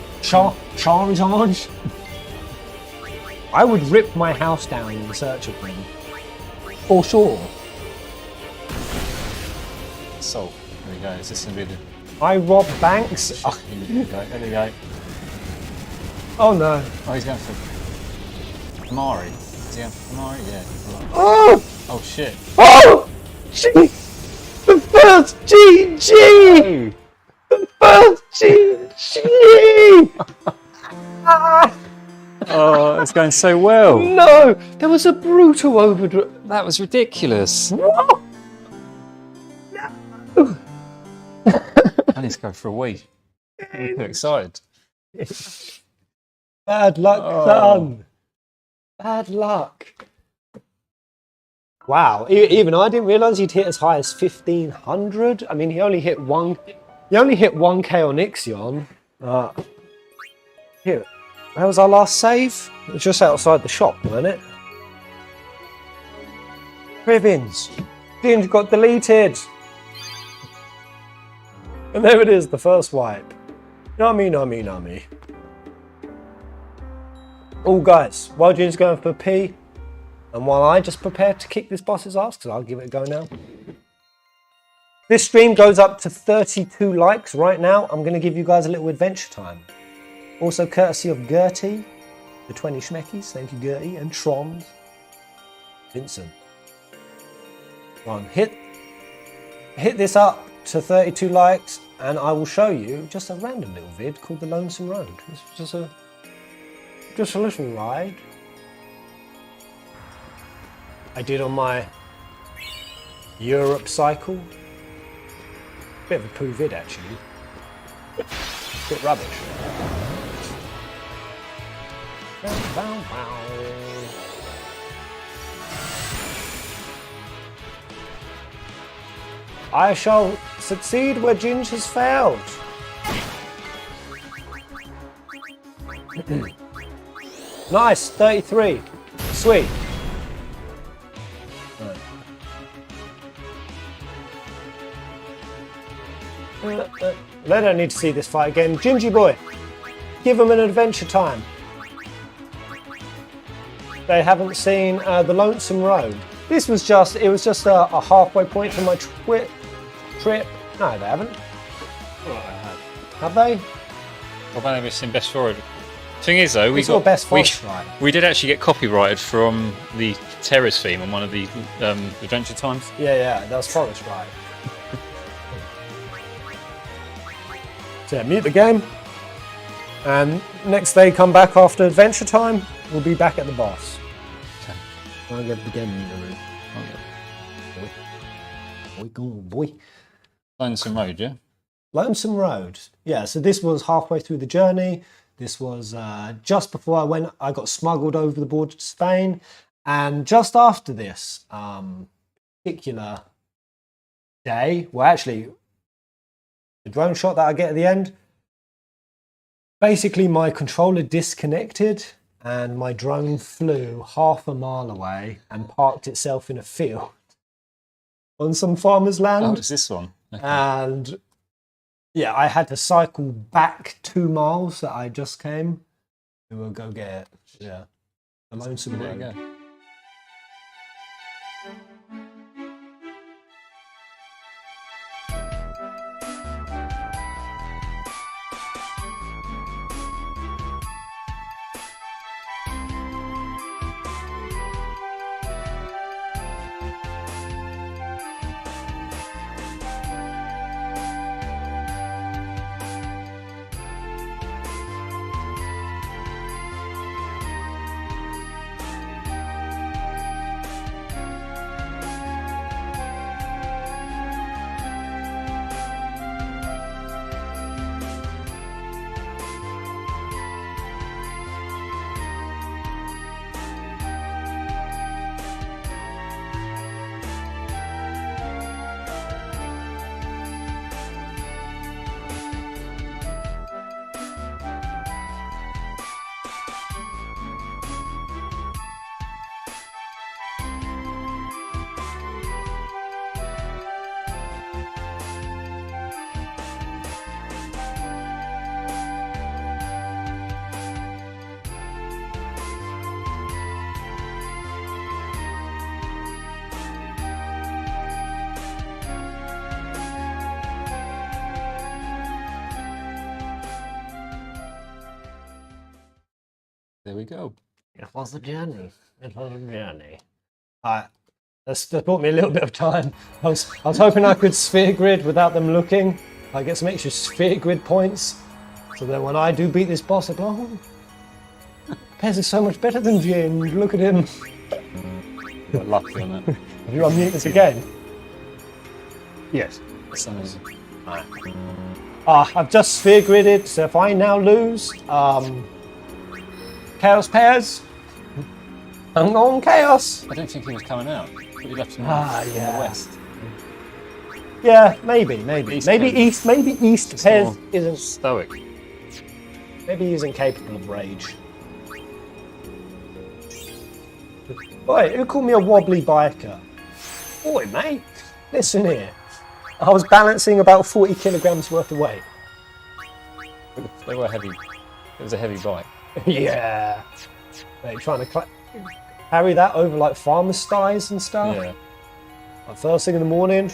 I would rip my house down in search of them. For sure. So, there we go. Is this going to be the... I rob banks. There we go. There we go. Oh no. Oh, he's going for... Amari. Is he going for Amari? Yeah. Oh! Oh, shit. Oh! G! The first GG! The first GG! Oh, it's going so well. No! There was a brutal overdrive. That was ridiculous. What? No! I need to go for a wee. I'm too excited. Bad luck, son. Bad luck. Wow, even I didn't realise he'd hit as high as 1500. I mean, he only hit one. He only hit 1k on Ixion. Here, where was our last save? It was just outside the shop, wasn't it? Ribbons. Ginge got deleted. And there it is, the first wipe. Nami, nami, nami. Oh, guys, while Ginge's going for P, and while I just prepare to kick this boss's ass, because I'll give it a go now. This stream goes up to 32 likes right now. I'm going to give you guys a little adventure time. Also courtesy of Gertie, the 20 schmeckies. Thank you, Gertie, and Trons. Vincent. One, hit this up to 32 likes, and I will show you just a random little vid called The Lonesome Road. It's just a little ride I did on my Europe cycle. Bit of a poo vid actually. Bit rubbish. I shall succeed where Ginge has failed. Nice, 33. Sweet. They don't need to see this fight again. Gingy boy, give them an adventure time. They haven't seen The Lonesome Road. This was just, it was just a halfway point for my trip. No, they haven't. Well, I have. Have they? I've only seen Best Forward. Thing is though, we did actually get copyrighted from the Terrace theme on one of the Adventure Times. Yeah, that was Forest Ride. So yeah, mute the game, and next day come back after Adventure Time. We'll be back at the boss. Okay. I'll get the game muted. Boy. Lonesome Road, yeah? Lonesome Road. Yeah, so this was halfway through the journey. This was just before I got smuggled over the border to Spain. And just after this particular day, well actually, the drone shot that I get at the end, basically my controller disconnected and my drone flew half a mile away and parked itself in a field on some farmer's land. Oh, it's this one. Okay. And yeah, I had to cycle back 2 miles that I just came. And we'll go get it. Yeah. A Lonesome Road. There you go. There we go. It was a journey. It was a journey. Alright. That bought me a little bit of time. I was hoping I could sphere grid without them looking. I get some extra sphere grid points. So then when I do beat this boss, I'll be like, oh, Pez is so much better than Ginge. Look at him. Got lucky on that. Have you unmute this again? Yes. Right. I've just sphere gridded, so if I now lose, Chaos Pairs, I'm going Chaos. I don't think he was coming out. But he left him in the west. Yeah, maybe. East Maybe Pez. East Pez isn't stoic. Maybe he isn't capable of rage. Wait, who called me a wobbly biker? Boy, mate, listen here. I was balancing about 40 kilograms worth of weight. They were heavy. It was a heavy bike. Yeah. Mate, trying to carry that over like farmer's styes and stuff. Yeah. Like first thing in the morning.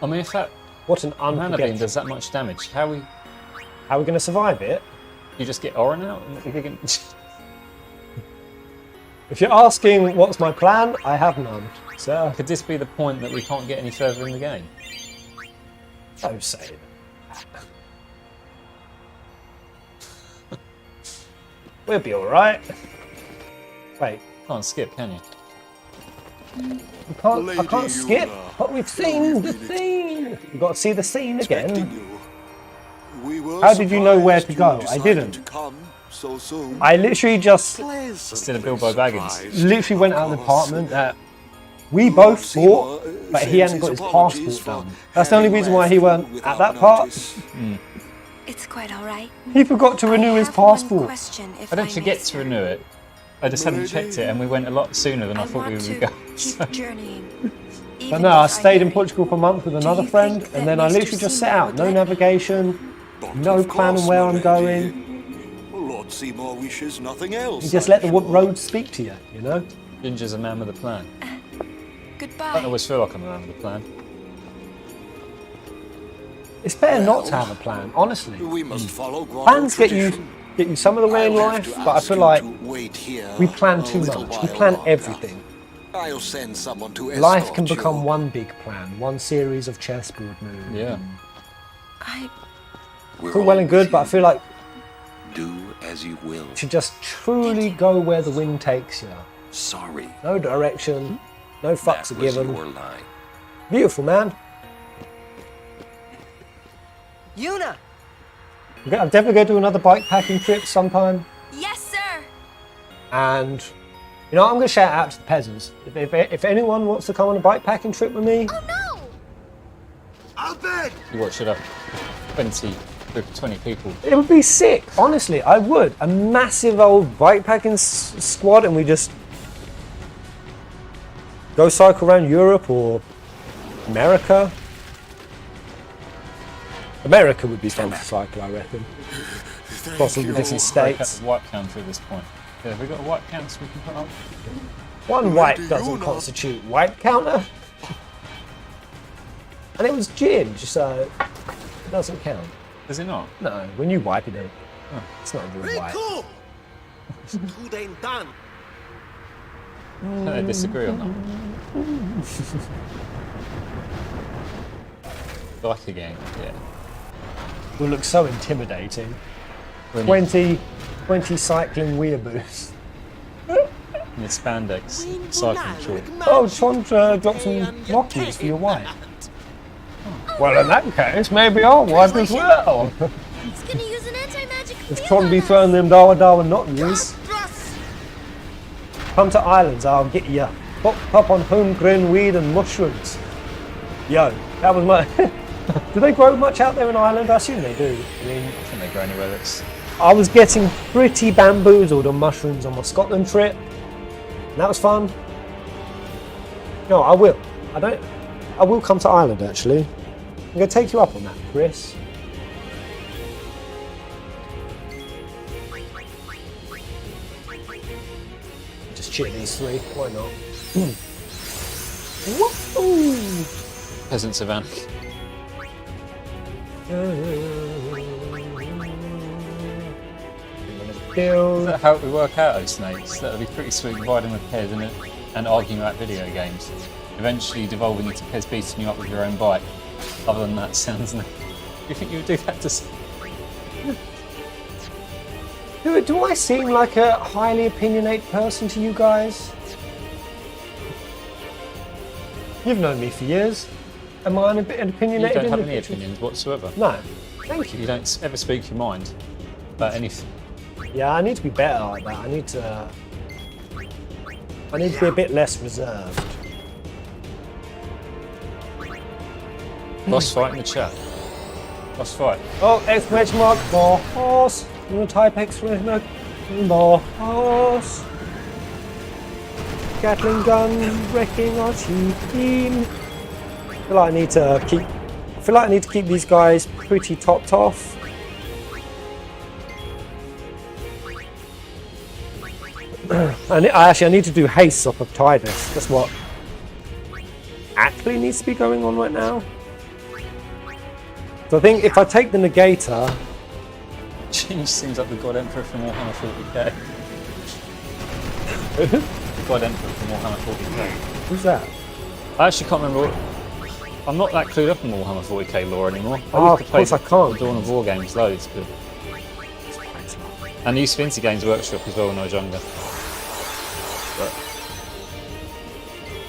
I mean, if that what an mana beam unforgettable. does that much damage, how are we going to survive it? You just get Orin out? If you're asking what's my plan, I have none. So could this be the point that we can't get any further in the game? Don't say that. We'll be alright. Wait. Can't skip, can you? I can't skip, but we've seen the scene. You've got to see the scene again. How did you know where to go? I didn't. I literally just Instead of Bilbo Baggins. literally went out of the apartment that we both bought, but he hadn't got his passport done. That's the only reason why he weren't at that part. It's quite all right. He forgot to renew his passport. I don't forget to renew it. I just hadn't checked it, and we went a lot sooner than I thought we would go. Keep journeying. But no, I stayed in Portugal for a month with another friend, and then I literally just set out. No navigation, no plan on where I'm going. Lord Seymour wishes nothing else. You just let the road speak to you, you know? Ginger's a man with a plan. Goodbye. I don't always feel like I'm a man with a plan. It's better not to have a plan, honestly. We must follow Plans get you some of the way in life, but I feel like we plan too much. We plan everything. I'll send someone to Life can escort you. become one big plan, one series of chessboard moves. Yeah. It's all well and good, but I feel like Do as you will. you should just truly go where the wind takes you. Sorry. No direction, no fucks That are was given. your line. Beautiful, man. Yuna! I'm definitely going to do another bike packing trip sometime. Yes, sir. And, you know, I'm going to shout out to the peasants. If anyone wants to come on a bike packing trip with me, Albhed! You watch it up. 20 people. it would be sick. Honestly, I would. A massive old bike packing squad, and we just go cycle around Europe or America. America would be fun to cycle, I reckon. Across all the different states. White counter at this point. Yeah, have we got a white counter we can put up? One white doesn't constitute white counter. And it was Ginge, so it doesn't count. Does it not? No, when you wipe it, it's not real white. Cool! Good ain't done. I disagree on that. Like again, yeah. Will look so intimidating. When 20 cycling weeaboos. In the spandex, cycling short. Oh, Tron dropped some Noctis for your wife. Well, in that case, maybe I'll wipe as well. It's gonna use an anti-magic If Tron be throwing them Dawa Noctis. Come to islands, I'll get you. Pop on homegrown weed and mushrooms. Yo, that was my... Do they grow much out there in Ireland? I assume they do. I mean, I think they grow anywhere that's... I was getting pretty bamboozled on mushrooms on my Scotland trip. And that was fun. No, I will. I will come to Ireland, actually. I'm going to take you up on that, Chris. Just cheer these three. Why not? Woohoo! Peasants of Anne. Is that how it would work out, Snakes? That would be pretty sweet, riding with Pez and arguing about video games. Eventually devolving into Pez beating you up with your own bike. Other than that, sounds nice. Do you think you would do that to... Do I seem like a highly opinionated person to you guys? You've known me for years. Am I an opinionated? You don't have any opinions whatsoever. No. Thank you. You don't ever speak your mind about anything. Yeah, I need to be better like that. I need to be a bit less reserved. Boss fight in the chat. Boss fight. Oh, exclamation mark, boss. I'm gonna type exclamation mark, boss. Gatling gun wrecking our team. I feel like I need to keep these guys pretty topped off. And I need to do haste off of Tidus. That's what actually needs to be going on right now. So I think if I take the negator... Ginge seems like the God Emperor from Warhammer 40k. The God Emperor from Warhammer 40k. Who's that? I actually can't remember what... I'm not that clued up in Warhammer 40k lore anymore. Oh, of course I can't. Dawn of War games loads, but... And I used to Vinci Games Workshop as well when I was younger. But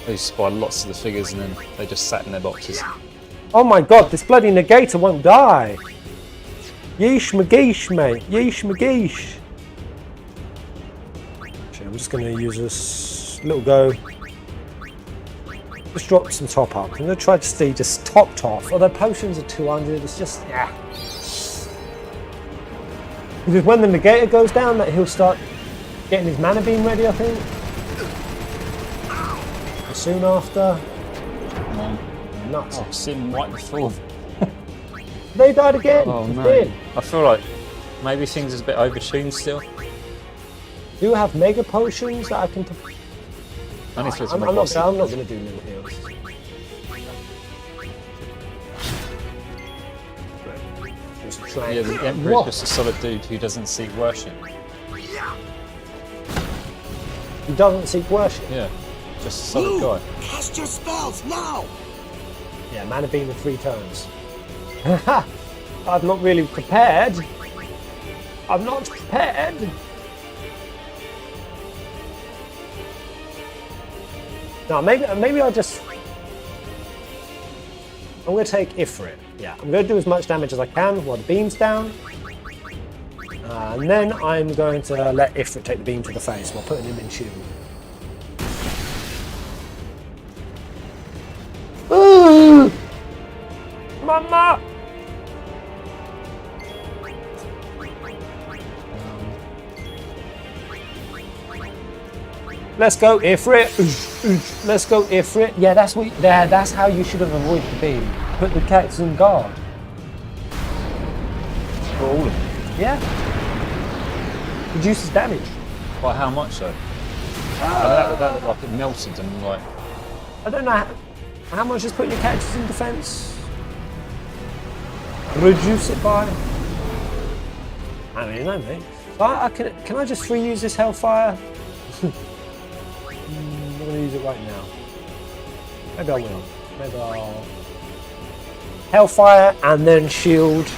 I used to buy lots of the figures and then they just sat in their boxes. Oh my god, this bloody negator won't die! Yeesh mageesh, mate. Yeesh mageesh. Actually, I'm just going to use this little go. Just drop some top up. I'm going to try to stay just topped off. Although potions are 200, it's just, yeah. Because when the negator goes down, that he'll start getting his mana beam ready, I think. And soon after. Nuts. Oh, Sim right before. They died again. Oh no. I feel like maybe things is a bit overtuned still. Do you have mega potions that I can... I'm not going to do little heals. Yeah, the Emperor is just a solid dude who doesn't seek worship. He doesn't seek worship? Yeah, just a solid guy. Cast your spells now! Yeah, mana beam in 3 turns. I'm not really prepared. I'm not prepared. No, maybe I'll just... I'm going to take Ifrit. Yeah, I'm going to do as much damage as I can while the beam's down. And then I'm going to let Ifrit take the beam to the face while putting him in shield. Ooh! Mama! Let's go, Ifrit. Let's go, Ifrit. Yeah, that's how you should have avoided the beam. Put the cactus in guard. For all of them? Yeah. Reduces damage. By how much though? That looked like it melted and like... I don't know how much is putting your cactus in defense. Reduce it by... I don't know, mate. Can I just free use this Hellfire? I'm going to use it right now. Maybe I will. Maybe I'll... Hellfire and then shield.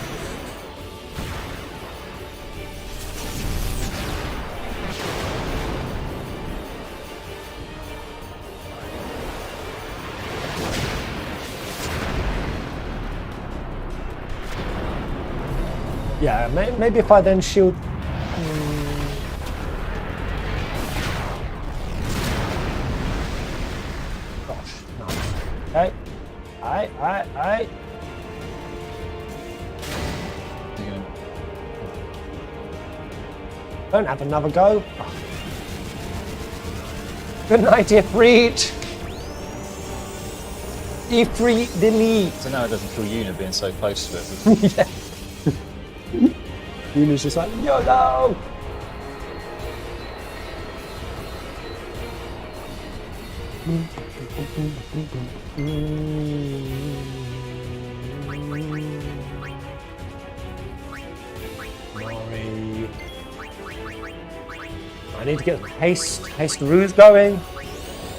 Yeah, maybe if I then shield... Gosh, nice. Okay. Alright. Don't have another go. Oh. Good night, Ifrit. Ifrit, delete. So now it doesn't feel Una being so close to it. Yeah. Una's just like, YOLO! need to get haste-roos going.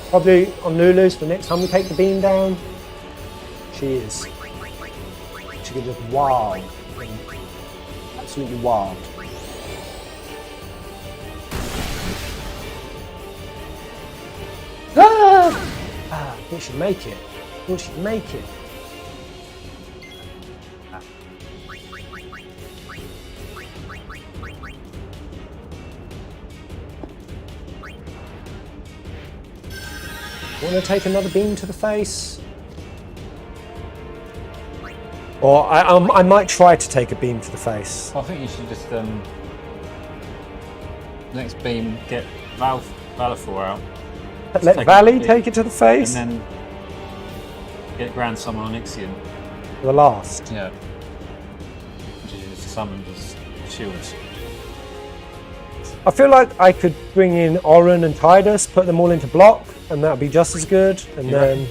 Probably on Lulu, so the next time we take the beam down, she could just wild. Absolutely wild. I thought she'd make it. Want to take another beam to the face? Or I might try to take a beam to the face. I think you should just next beam get Valifor out. Let Valley take it to the face? And then get Grand Summon on Ixion. The last? Yeah. Which is just summoned as shields. I feel like I could bring in Oren and Tidus, put them all into block, and that would be just as good. And then...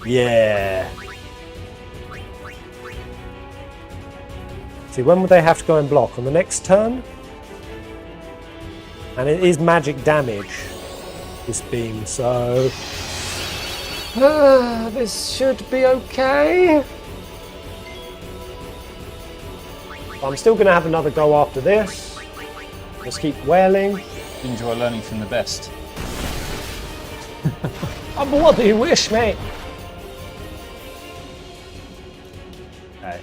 Yeah. See, when would they have to go in block? On the next turn? And it is magic damage, this beam, so... this should be okay. I'm still going to have another go after this. Just keep wailing. Enjoy learning from the best. Oh, but what do you wish, mate? Okay.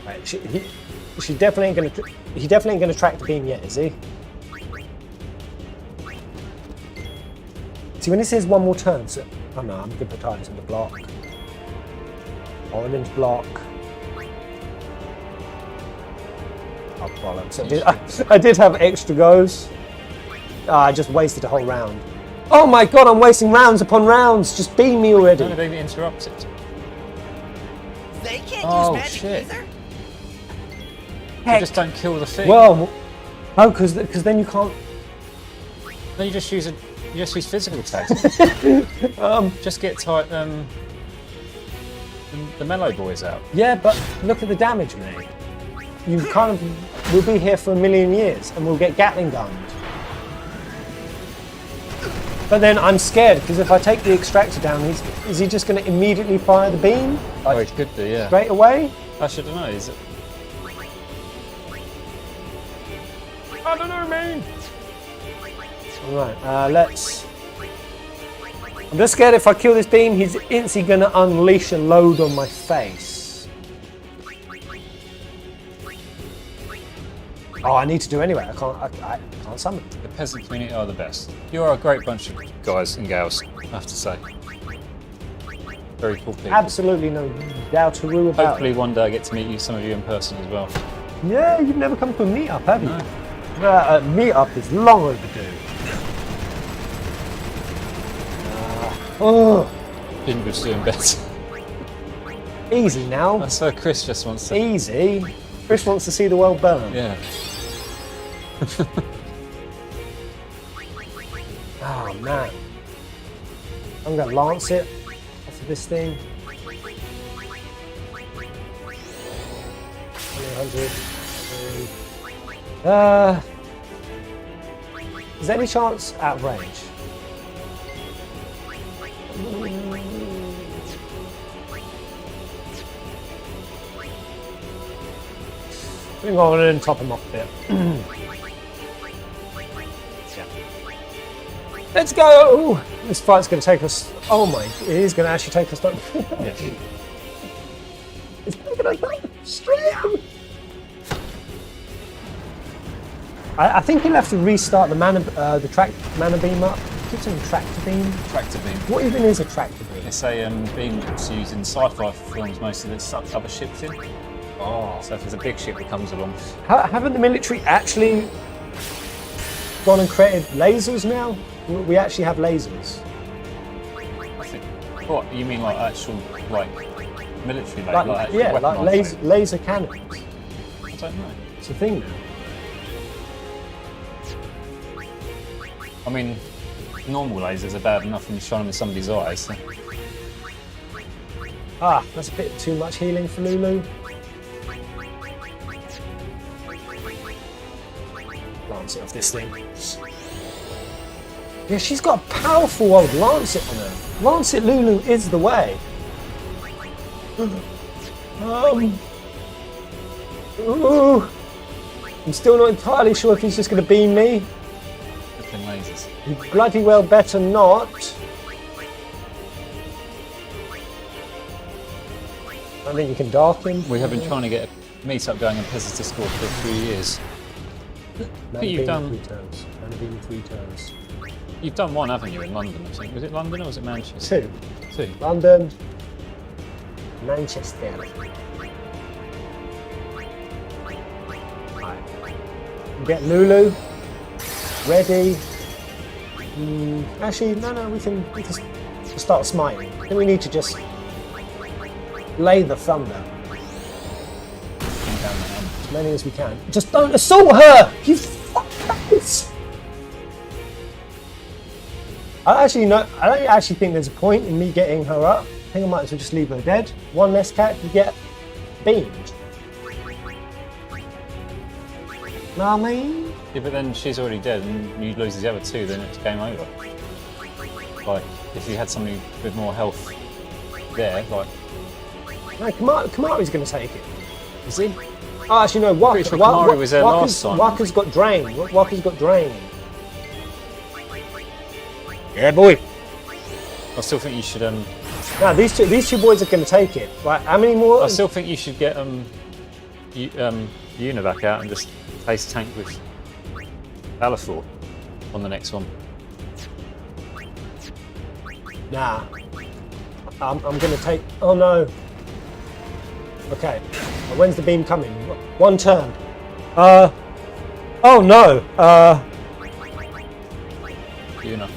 Right, he definitely ain't gonna track the beam yet, is he? See, when it says one more turn, so oh no, I'm gonna put Tidus into block. Oren into block. Oh, bollocks. I did have extra goes. I just wasted a whole round. Oh my god, I'm wasting rounds upon rounds. Just beam me already. No, they interrupt it. They can't Oh, use magic shit. either. You just don't kill the thing. Well, oh, because then you can't. No, you just use physical attacks. Just get the Mellow Boys out. Yeah, but look at the damage, mate. You kind of we'll be here for a million years, and we'll get Gatling gunned. But then I'm scared because if I take the extractor down, is he just going to immediately fire the beam? Like, Oh, it could do, yeah. straight away? I should know. Is it? I don't know, man. Alright, let's... I'm just scared if I kill this beam, he's instantly going to unleash a load on my face. Oh, I need to do anyway. I can't summon. The peasant community are the best. You are a great bunch of guys and gals, I have to say. Very cool people. Absolutely no doubt-a-roo about Hopefully it. one day I get to meet some of you in person as well. Yeah, you've never come to a meet-up, have you? No. A meet-up is long overdue. Ginge's doing better. Easy now. That's what Chris just wants to... Easy. Chris wants to see the world burn. Yeah. Oh man. I'm gonna lance it off of this thing. 100. Is there any chance out of range? Bring on and top him off a bit. Yeah. Let's go! This fight's going to take us... Oh my... It is going to actually take us... Yes. It's taking us down the stream! I think he'll have to restart the mana beam up. Keep saying tractor beam. Tractor beam. What even is a tractor beam? It's a beam that's used in sci-fi films mostly that sucks other ships in. Oh. So if there's a big ship that comes along. Haven't the military actually gone and created lasers now? We actually have lasers. I think. What? You mean like actual, like, military, Like laser cannons. I don't know. It's a thing now. I mean, normal lasers are bad enough when you shine them in somebody's eyes. So. Ah, that's a bit too much healing for Lulu. Lancet off this thing. Yeah, she's got a powerful old Lancet on her. Lancet Lulu is the way. Ooh. I'm still not entirely sure if he's just going to beam me. Flipping lasers. You bloody well better not. I think you can darken. We have been trying to get a meet-up going in Peasant's Discord for a few years. But you've done 3 turns. Mana beam 3 turns. You've done one, haven't you, in London, I think. Was it London or was it Manchester? 2. 2. London. Manchester. Right. Get Lulu. Ready. Actually, no, we can start smiting. Then we need to just lay the thunder. As many as we can. Just don't assault her! You fuckers! I don't actually think there's a point in me getting her up. I think I might as well just leave her dead. One less cat to get beamed. Know what I mean? Yeah, but then she's already dead and you lose the other 2, then it's game over. Like, if you had somebody with more health there, like... No, Kamari's going to take it. Is he? Oh, actually, no. Kamari was there last time. Waka's got drained. Waka's got drained. Yeah, boy. I still think you should... No, these two boys are going to take it. Right, how many more? I still think you should get Univac out and just face tank with Balafor on the next one. Nah. I'm going to take... Oh, no. Okay. When's the beam coming? 1 turn. Oh, no. Una.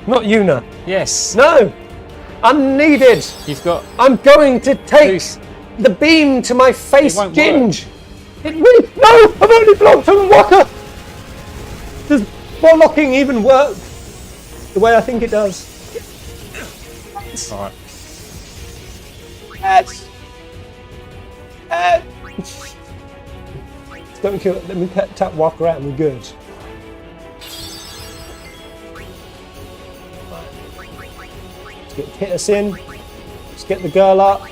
Not Una. Yes. No. Unneeded. You've got... I'm going to take the beam to my face, Ginge. It will. No, I've only blocked from Waka. Does blocking even work the way I think it does? All right. Yes. Don't kill it. Let me tap Waka out and we're good. Hit us in, let's get the girl up,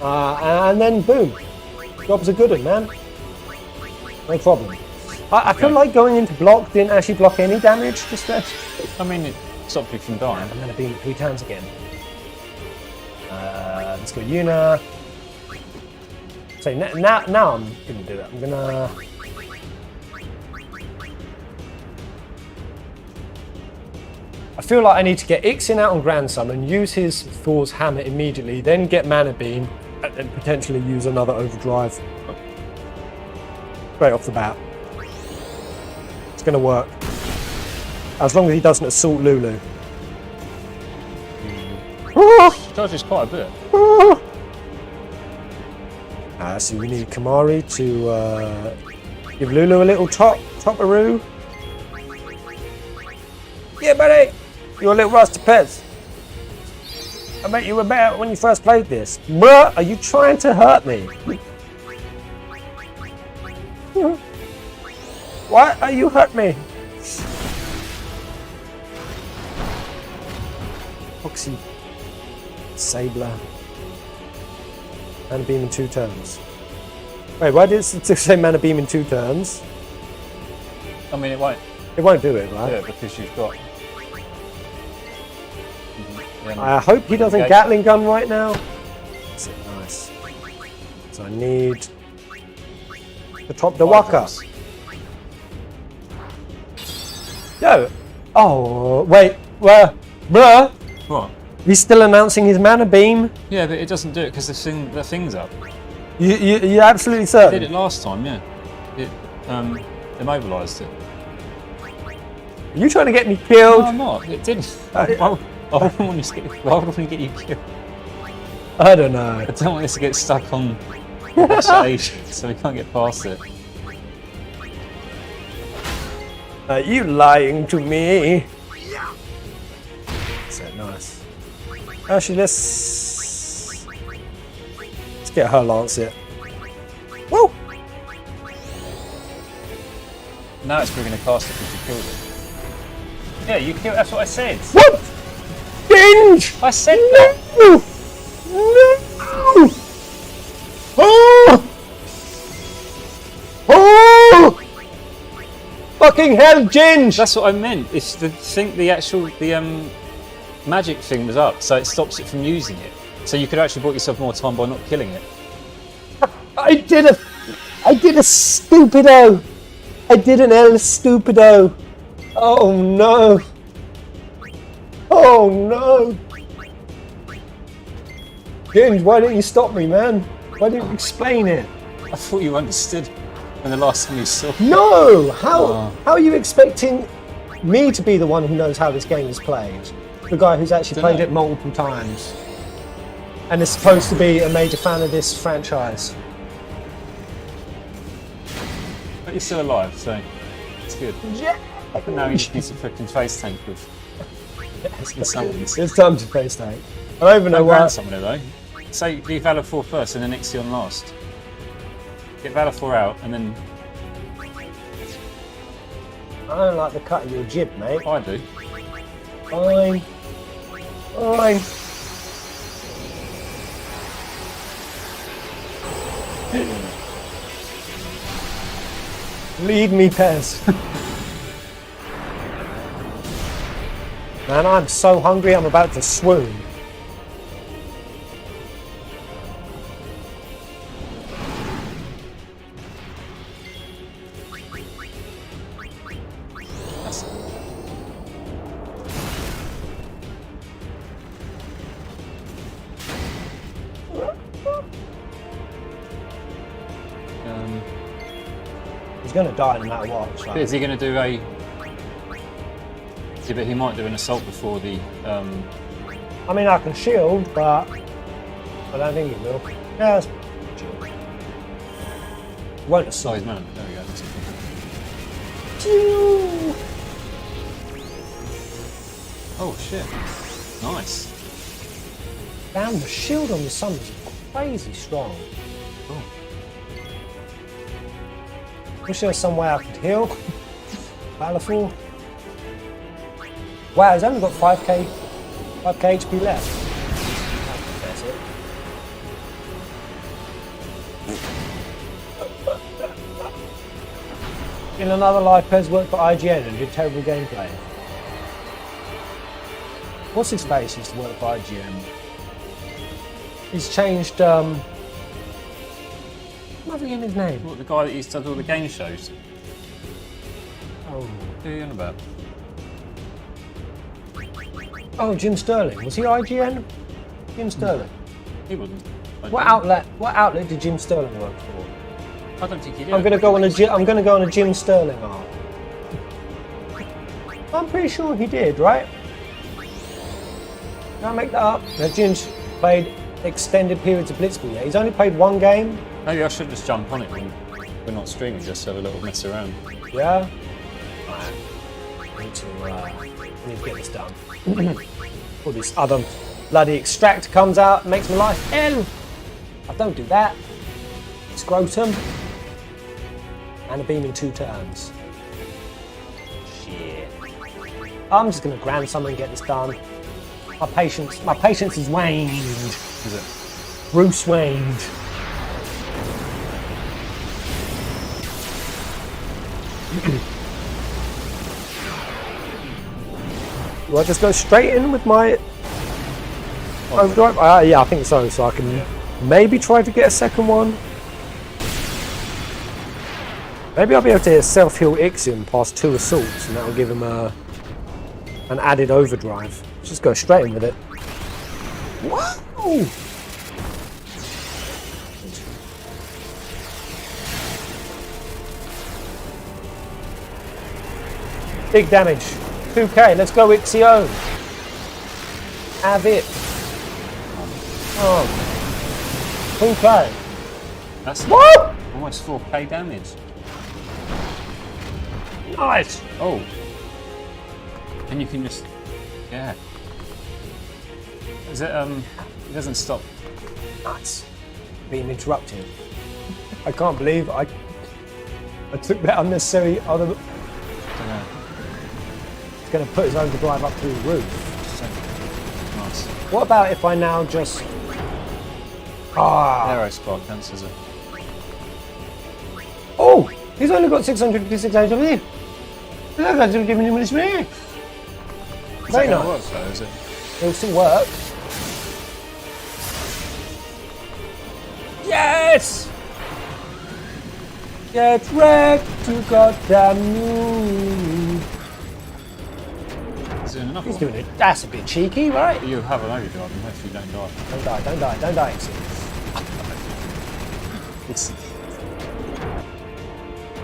and then boom. Job's a good one, man. No problem. I feel like going into block didn't actually block any damage, just that. I mean, it stopped you from dying. I'm going to beam it 3 times again. Let's go Una. So now I'm going to do it. I'm going to... I feel like I need to get Ixin out on Grand Summon, use his Thor's Hammer immediately, then get Mana Beam, and then potentially use another Overdrive. Straight off the bat. It's going to work. As long as he doesn't assault Lulu. Dodges quite a bit. So we need Kamari to give Lulu a little top-a-roo. Yeah, buddy! You're a little rusty Pez. I bet you were better when you first played this. Bruh, are you trying to hurt me? Why are you hurt me? Foxy. Sabler. Mana Beam in 2 turns. Wait, why did it say Mana Beam in 2 turns? I mean, it won't. It won't do it, right? Yeah, because you've got... I hope he doesn't Gatling gun right now. That's it, nice. So I need the top the Waka. Yo! Oh, wait, bruh! What? He's still announcing his Mana Beam. Yeah, but it doesn't do it because the thing's up. You're absolutely certain? It did it last time, yeah. It immobilised it. Are you trying to get me killed? No, I'm not. It didn't. I wouldn't want to get you killed. I don't know. I don't want this to get stuck on the stage, so we can't get past it. Are you lying to me? So nice. Actually, let's get her Lancet. Woo! Now it's bringing a caster because you killed it. Yeah, you killed. That's what I said. What? Ginge! I said that. No! Oh! Oh! Fucking hell, Ginge! That's what I meant. It's the magic thing was up, so it stops it from using it. So you could actually bought yourself more time by not killing it. I did a stupido. I did an El Stupido. Oh no. Oh no. Ginge, why didn't you stop me, man? Why didn't you explain it? I thought you understood when the last time you saw it. No! How are you expecting me to be the one who knows how this game is played? The guy who's actually played it multiple times. And is supposed to be a major fan of this franchise. But you're still alive, so it's good. Yeah! But now you just need to freaking face tank with summons. It's time to face tank. I don't even know why. Someone though. Say leave Valor 4 first and then Ixion last. Get Valor 4 out and then. I don't like the cut of your jib, mate. I do. Fine. Fine. Lead me, Pez. Man, I'm so hungry, I'm about to swoon. He's going to die no matter what. So. Is he going to do a... Yeah, but he might do an assault before the... I mean, I can shield, but I don't think he will. Yeah, that's shield. Won't assault. Oh, he's man. There we go. That's oh, shit. Nice. Damn, the shield on the sun is crazy strong. Oh. Wish there was some way I could heal. Baleful. Wow, he's only got 5k HP left. That's it. In another life, Pez worked for IGN and did terrible gameplay. What's his face used to work for IGN? He's changed, what's again his name? What, the guy that used to do all the game shows? Oh. Who are you on about? Oh, Jim Sterling. Was he IGN? Jim Sterling. He wasn't. What outlet did Jim Sterling work for? I don't think he did. I'm gonna go on a Jim Sterling arc. I'm pretty sure he did, right? Can I make that up? Now, Jim's played extended periods of Blitzball. Yeah, he's only played one game. Maybe I should just jump on it when we're not streaming, just have a little mess around. Yeah. Right. I need to get this done. All this other bloody extractor comes out, and makes my life hell. I don't do that. Scrotum. And a beam in 2 turns. Shit. I'm just gonna grand summon and get this done. My patience is waned. Is it? Bruce waned. Do I just go straight in with my overdrive? Yeah, I think so. So I can maybe try to get a second one. Maybe I'll be able to hit self-heal Ixion past 2 assaults, and that'll give him an added overdrive. Just go straight in with it. Wow! Big damage. 2k. Let's go Ixion. Have it. Oh. 2k. That's what? Almost 4k damage. Nice. Oh. And you can just, yeah. Is it? It doesn't stop. Nuts. Being interrupted. I can't believe I took that unnecessary other It's going to put his overdrive up through the roof. Nice. What about if I now just... Aero spark cancels it. Oh! He's only got 656 HP. Look, I'm giving him this me. Very nice. Work, though, is it? It'll still work. Yes! Get wrecked, you goddamn noob. He's doing another He's one. doing it. That's a bit cheeky, right? You have an overdrive and hopefully you don't die. Don't die, don't die, don't die. It's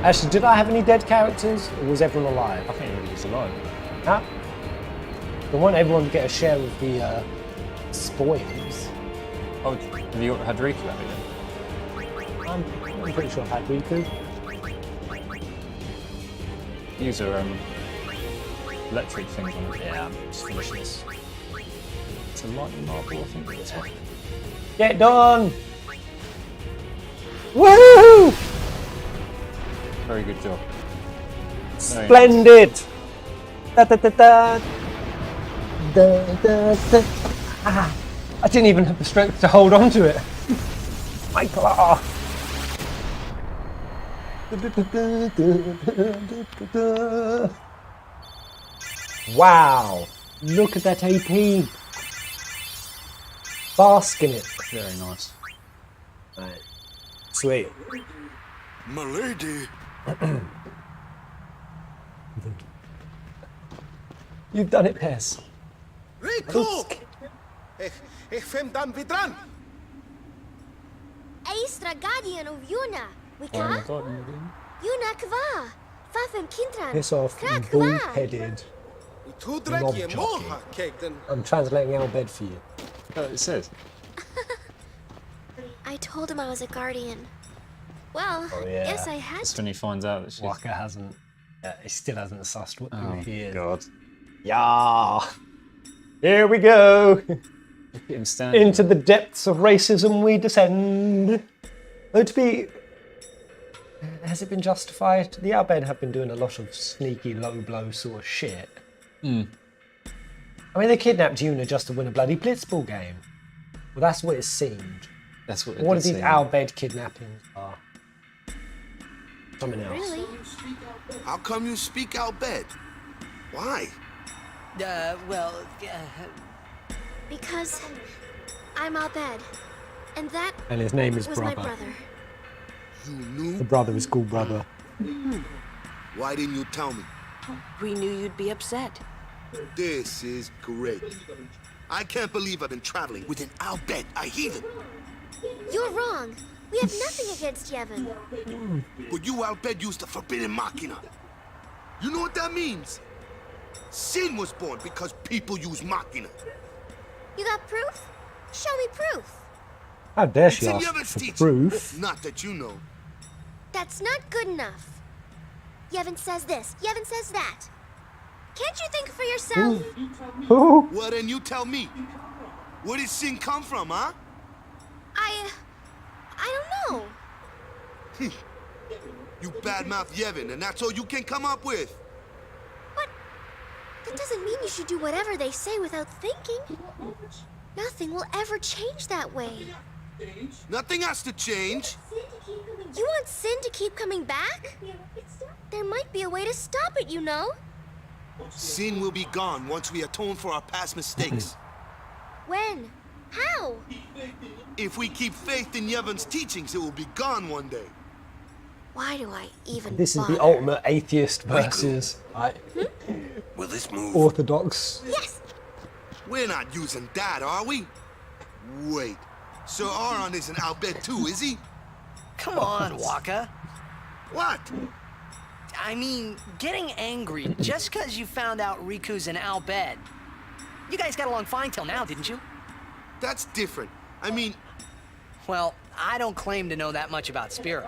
Actually, did I have any dead characters, or was everyone alive? I think everybody was alive. Huh? I want everyone to get a share of the spoils. Oh, have you had Riku out again? I'm pretty sure I've had Riku. Use a electric thing on it. Yeah, just finish this. It's a lightning marble, I think it's one. Get done! Woohoo! Very good job. Very Splendid! Da, da, da, da. Da, da, da. Ah, I didn't even have the strength to hold on to it. My claw! Wow! Look at that AP! Bask in it. Very nice. Right. Sweet. Milady. You've done it, Pez. Riku! Ich fem dan vidran. Extra guardian of Yuna. Oh my Wika? god, Yuna kva. Fafem kintran. Piss off, you Krak bald-headed Tu knob drekje jockey. moha kekten. I'm translating Albhed for you. Oh, it says. I told him I was a guardian. Well, Oh, yeah. yes, I had That's when he finds out that she's... Waka hasn't, he still hasn't sussed what Oh, he is. God. Yeah. Here we go. Look at him standing. Into the depths of racism we descend. Though to be... Has it been justified? The Albhed have been doing a lot of sneaky, low-blow sort of shit. Mm. I mean, they kidnapped Yuna just to win a bloody blitzball game. Well, that's what it seemed. That's what What it of these seem. Albhed kidnappings are? Something else. Really? How come you speak Albhed? Why? Well, Because I'm Albhed. And that And his name is was my Brother. brother. You knew? The brother is called Brother. Why didn't you tell me? we knew you'd be upset. This is great. I can't believe I've been traveling with an Albhed, a heathen. You're wrong. We have nothing against Yevon. But you Albhed used the forbidden machina. You know what that means? Sin was born because people use machina. You got proof? Show me proof. How dare she It's in ask Yevon's for teaching. proof? Not that you know. That's not good enough. Yevon says this. Yevon says that. Can't you think for yourself? Who? Well, then you tell me. Where did sin come from, huh? I don't know. You badmouth Yevon, and that's all you can come up with. But that doesn't mean you should do whatever they say without thinking. Nothing will ever change that way. Nothing has to change. You want sin to keep coming back? There might be a way to stop it, you know? Sin will be gone once we atone for our past mistakes. When? How? If we keep faith in Yevon's teachings, it will be gone one day. Why do I even This is bother? the ultimate atheist versus Will this move? orthodox. Yes! We're not using that, are we? Wait. Sir Aron is an Albhed too, is he? Come on, Waka. What? I mean, getting angry just because you found out Riku's an Albhed. You guys got along fine till now, didn't you? That's different. I mean... Well, I don't claim to know that much about Spirit.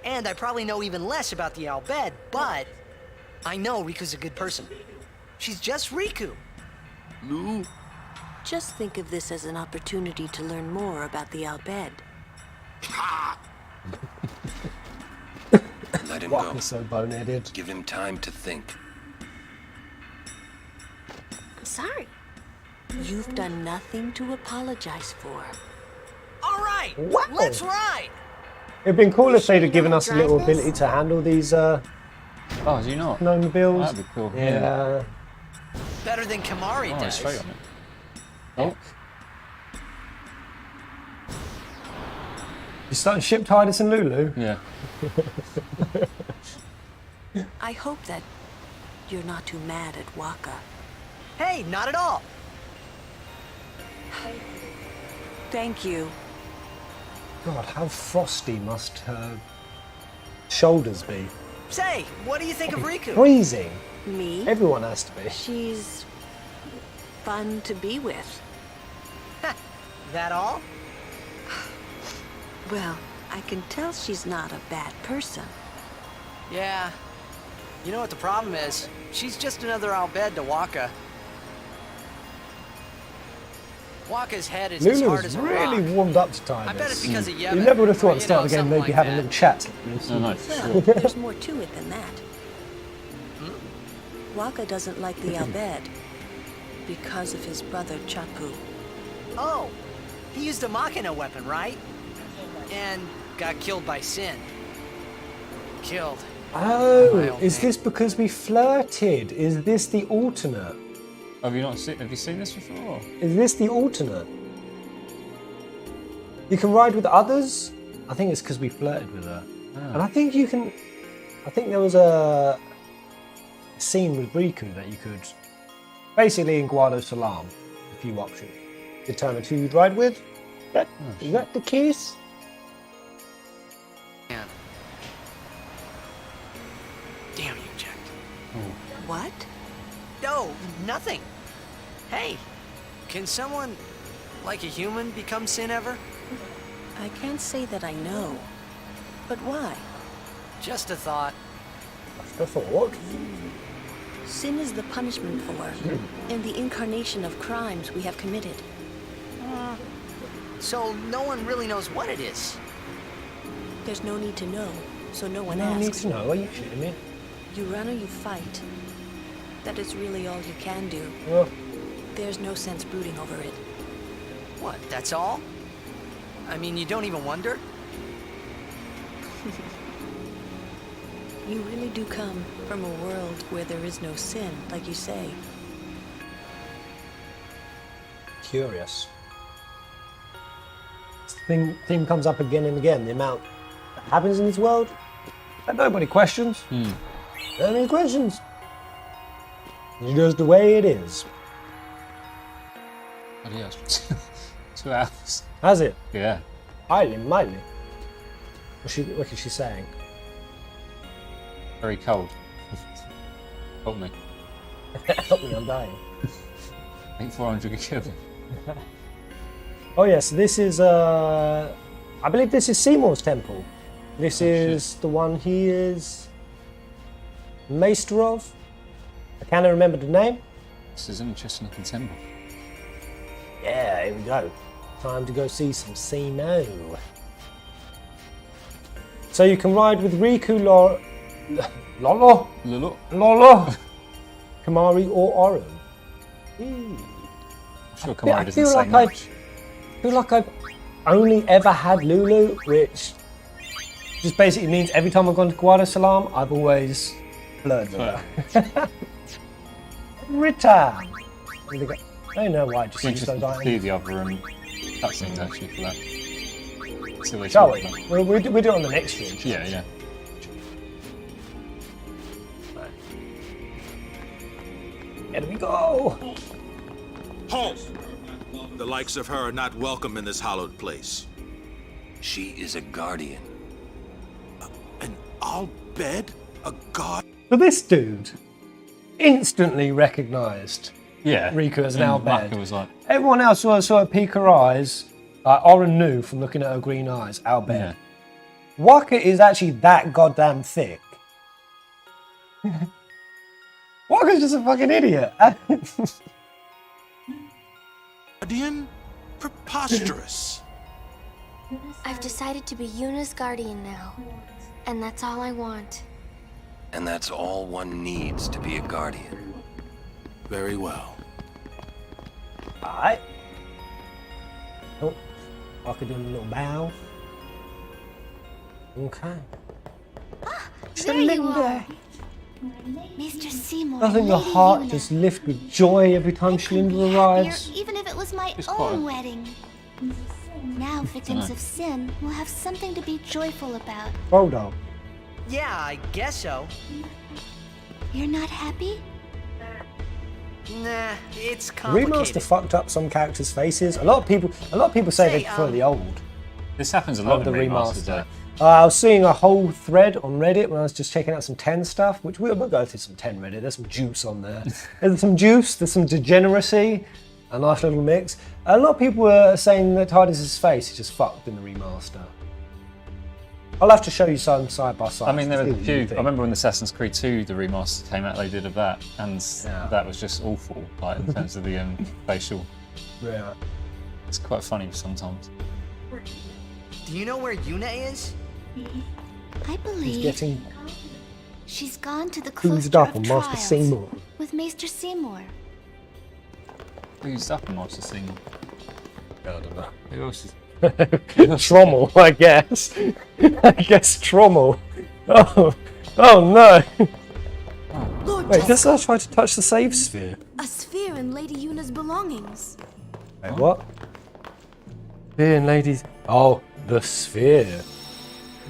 And I probably know even less about the Albhed, but I know Riku's a good person. She's just Riku. No. Just think of this as an opportunity to learn more about the Albhed. Let him Waka go. so boneheaded. Give him time to think. sorry. You've done nothing to apologize for. All right, Wow. let's ride. It'd been cool if they'd have you know given how us to a little drive this? ability to handle these Oh, do you not? snowmobiles. That'd be cool. Yeah. Better than Kamari Oh, does. straight on it. Oh, You starting ship Titus and Lulu? yeah. I hope that you're not too mad at Waka. Hey, not at all. Thank you. God, how frosty must her shoulders be? Say, what do you think of Riku? Freezing. Me? Everyone has to be. She's fun to be with. That all? Well, I can tell she's not a bad person. Yeah. You know what the problem is? She's just another Albhed to Waka. Waka's head is as hard Lulu's as a really rock. warmed up to Titus. I bet it's because of Yevon. You never would have thought or, at the you start know, of the game something they'd be like having a that. little chat. No, no. Well, there's more to it than that. Waka doesn't like the Albhed because of his brother Chapu. Oh, he used a Machina weapon, right? And got killed by Sin. Killed. Oh, is this because we flirted? Is this the alternate? Have you not seen? Have you seen this before? Is this the alternate? You can ride with others? I think it's because we flirted with her. Oh. And I think you can... I think there was a scene with Riku that you could... Basically in Guado Salam, a few options. Determine who you'd ride with. Is that the case? Yeah. Damn you, Jack. What? No, nothing. Hey, can someone, like a human, become Sin ever? I can't say that I know. But why? Just a thought. I thought. Sin is the punishment for, and the incarnation of crimes we have committed. So no one really knows what it is. There's no need to know, so no one No need asks. to know. Are you shitting me? You run or you fight. That is really all you can do. Well, There's no sense brooding over it. What, that's all? I mean, you don't even wonder? You really do come from a world where there is no sin, like you say. curious. This theme comes up again and again. The amount that happens in this world that nobody questions. Nobody questions. It's just the way it is. Oh, yeah. 2 hours. Has it? Yeah. Highly, mightily. What is she saying? Very cold. Help me. Help me, I'm dying. I think 400 could kill him. Oh yes, this is I believe this is Seymour's temple. This is the one he is maester of. I can't remember the name. This is an interesting looking temple. Yeah, here we go. Time to go see some Seymour. So you can ride with Riku, Lolo, Kamari, or Oren. I'm sure Kamari doesn't feel say like much. I feel like I've only ever had Lulu, which just basically means every time I've gone to Guado Salam, I've always flirted with her. Rita! I don't know why I just used those do items. the other cutscenes actually for that. See what they Shall talk we? about. We'll do it on the next stream. Yeah, yeah. Here we go! Halt! The likes of her are not welcome in this hallowed place. She is a guardian. An Albhed? A god? So this dude instantly recognised Yeah. Riku as an And Albhed. Maka was like, Everyone else saw her peek her eyes. Oren knew from looking at her green eyes, Albhed. yeah. Waka is actually that goddamn thick. Waka's just a fucking idiot. Guardian? Preposterous. I've decided to be Yuna's guardian now. And that's all I want. And that's all one needs to be a guardian. Very well. Alright. Oh, I could do a little bow. Okay. There you are. Mr. Seymour. Doesn't your Lady heart Una. just lift with joy every time Shalinda arrives? Even if it was my It's quite own a- wedding. Now victims of sin will have something to be joyful about. Hold on. Yeah, I guess so. You're not happy? Nah, it's Remaster complicated. fucked up some characters' faces. A lot of people say they prefer the old. This happens a lot the in remasters, remaster. though. I was seeing a whole thread on Reddit when I was just checking out some 10 stuff, which we'll go through some 10 Reddit. There's some juice on there. There's some juice, there's some degeneracy, a nice little mix. A lot of people were saying that Tidus's face is just fucked in the remaster. I'll have to show you some side by side. I mean, there were a See what few. you I think. remember when Assassin's Creed 2, the remaster came out, they did of that, and that was just awful, like in terms of the facial. Yeah. It's quite funny sometimes. Do you know where Yuna is? I believe He's getting she's gone to the cruised cluster up of on Master trials Seymour. with Maester Seymour. Who's up in Master Seymour? I don't know. Who else is? Trommel, I guess. I guess Trommel. Oh no. Lord Wait, does that try to touch the save sphere? A sphere in Lady Yuna's belongings. Wait, what? Sphere and ladies. Oh, the sphere.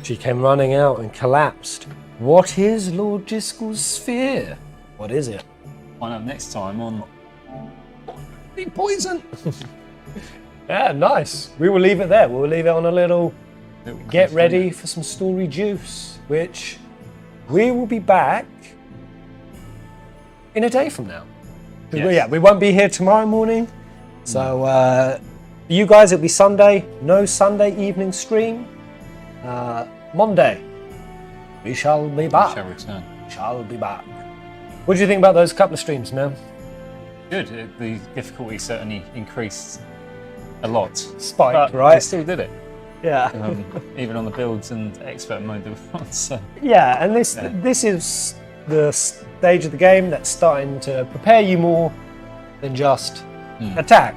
She came running out and collapsed. What is Lord Driscoll's sphere? What is it? Find out next time on Be poison. Yeah, nice. We will leave it there. We'll leave it on a little get ready for some story juice, which we will be back in a day from now. Yes. Yeah, we won't be here tomorrow morning. So you guys, it'll be Sunday. No Sunday evening stream. Monday. We shall be back. Shall return. Shall be back. What do you think about those couple of streams, man? Good. The difficulty certainly increased a lot. Spiked, but right? They still did it. Yeah. Even on the builds and expert mode they were on. So. Yeah, and this is the stage of the game that's starting to prepare you more than just attack,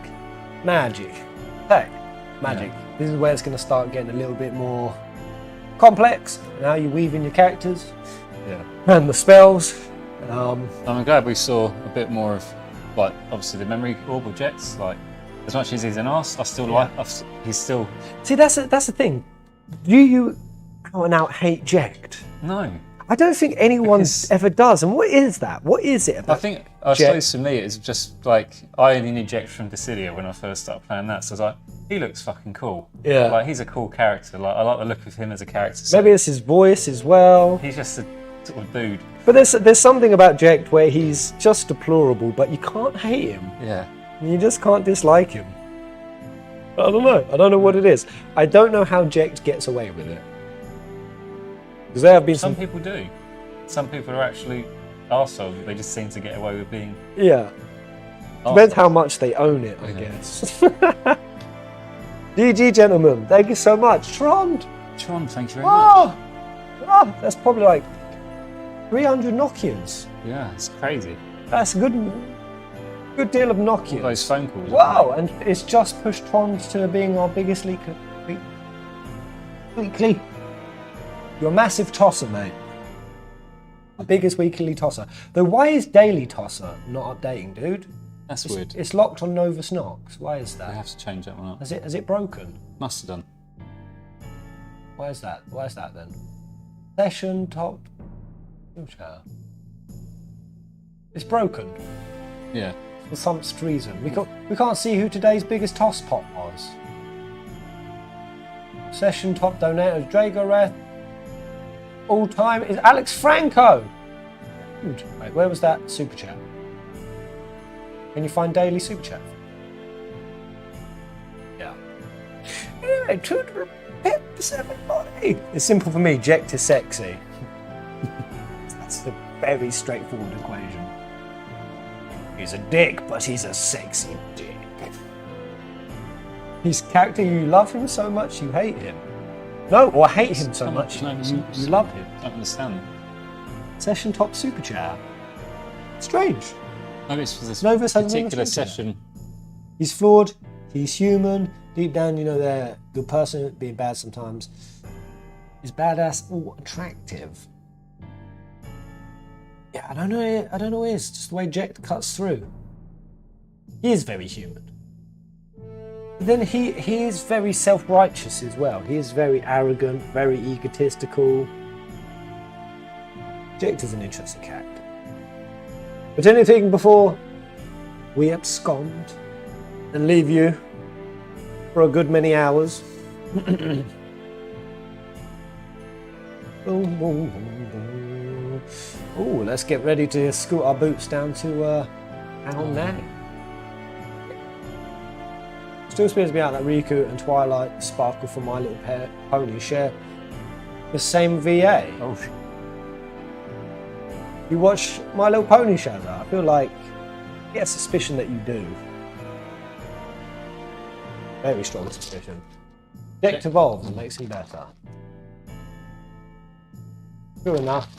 magic, attack, magic. Yeah. This is where it's going to start getting a little bit more complex. Now you weave in your characters, and the spells. I'm glad we saw a bit more of, like, obviously the memory orb objects. Like, as much as he's an arse, I still like. He's still. See, that's the thing. Do you out and out hate Jekt? No. I don't think anyone ever does. And what is that? What is it about? I think, I suppose for me, it's just like I only knew Jekt from Dissidia when I first started playing that. So I was like, he looks fucking cool. Yeah. Like, he's a cool character. Like, I like the look of him as a character. So Maybe it's his voice as well. he's just a sort of dude. But there's something about Jekt where he's just deplorable, but you can't hate him. Yeah. You just can't dislike him. I don't know. I don't know what it is. I don't know how Jekt gets away with it. Because there have been Some people do. Some people are actually arseholes. They just seem to get away with being. Yeah. Depends how much they own it, I guess. GG, gentlemen. Thank you so much. Tron, thank you very much. Oh, that's probably like 300 Nokians. Yeah, it's crazy. That's a good deal of Nokians. All those phone calls. Wow, and it's just pushed Tron to being our biggest leaker. Weekly. You're a massive tosser, mate. The biggest weekly tosser. Though why is daily tosser not updating, dude? That's weird. It's locked on Novus Nox. Why is that? They have to change that one up. Has it broken? Must have done. Why is that? Why is that then? Session top. It's broken. Yeah. For some reason. We can't see who today's biggest toss pot was. Session top donator Dragoreth. All time is Alex Franco. Dude, wait, where was that super chat? Can you find daily super chat? Yeah. Anyway, 200 pips, everybody. It's simple for me. Jekt is sexy. That's a very straightforward equation. He's a dick, but he's a sexy dick. His character, you love him so much you hate him. No, or hate him so much you love him. I don't understand. Session top super chat. Strange. Maybe it's for this Novus hasn't been particular a super chat. session. He's flawed. He's human. Deep down, you know, they're a good person, being bad sometimes. Is badass or attractive? Yeah, I don't know what it is. Just the way Jack cuts through. He is very human. But then he is very self-righteous as well. He is very arrogant, very egotistical. Jack is an interesting character. But anything before we abscond and leave you for a good many hours. Oh, let's get ready to scoot our boots down to Albhed. Still appears to be out that Riku and Twilight Sparkle from My Little Pony share the same VA. Oh, you watch My Little Pony, Shadow? I feel like I get a suspicion that you do. Very strong suspicion. Decked evolves and makes him better. True enough.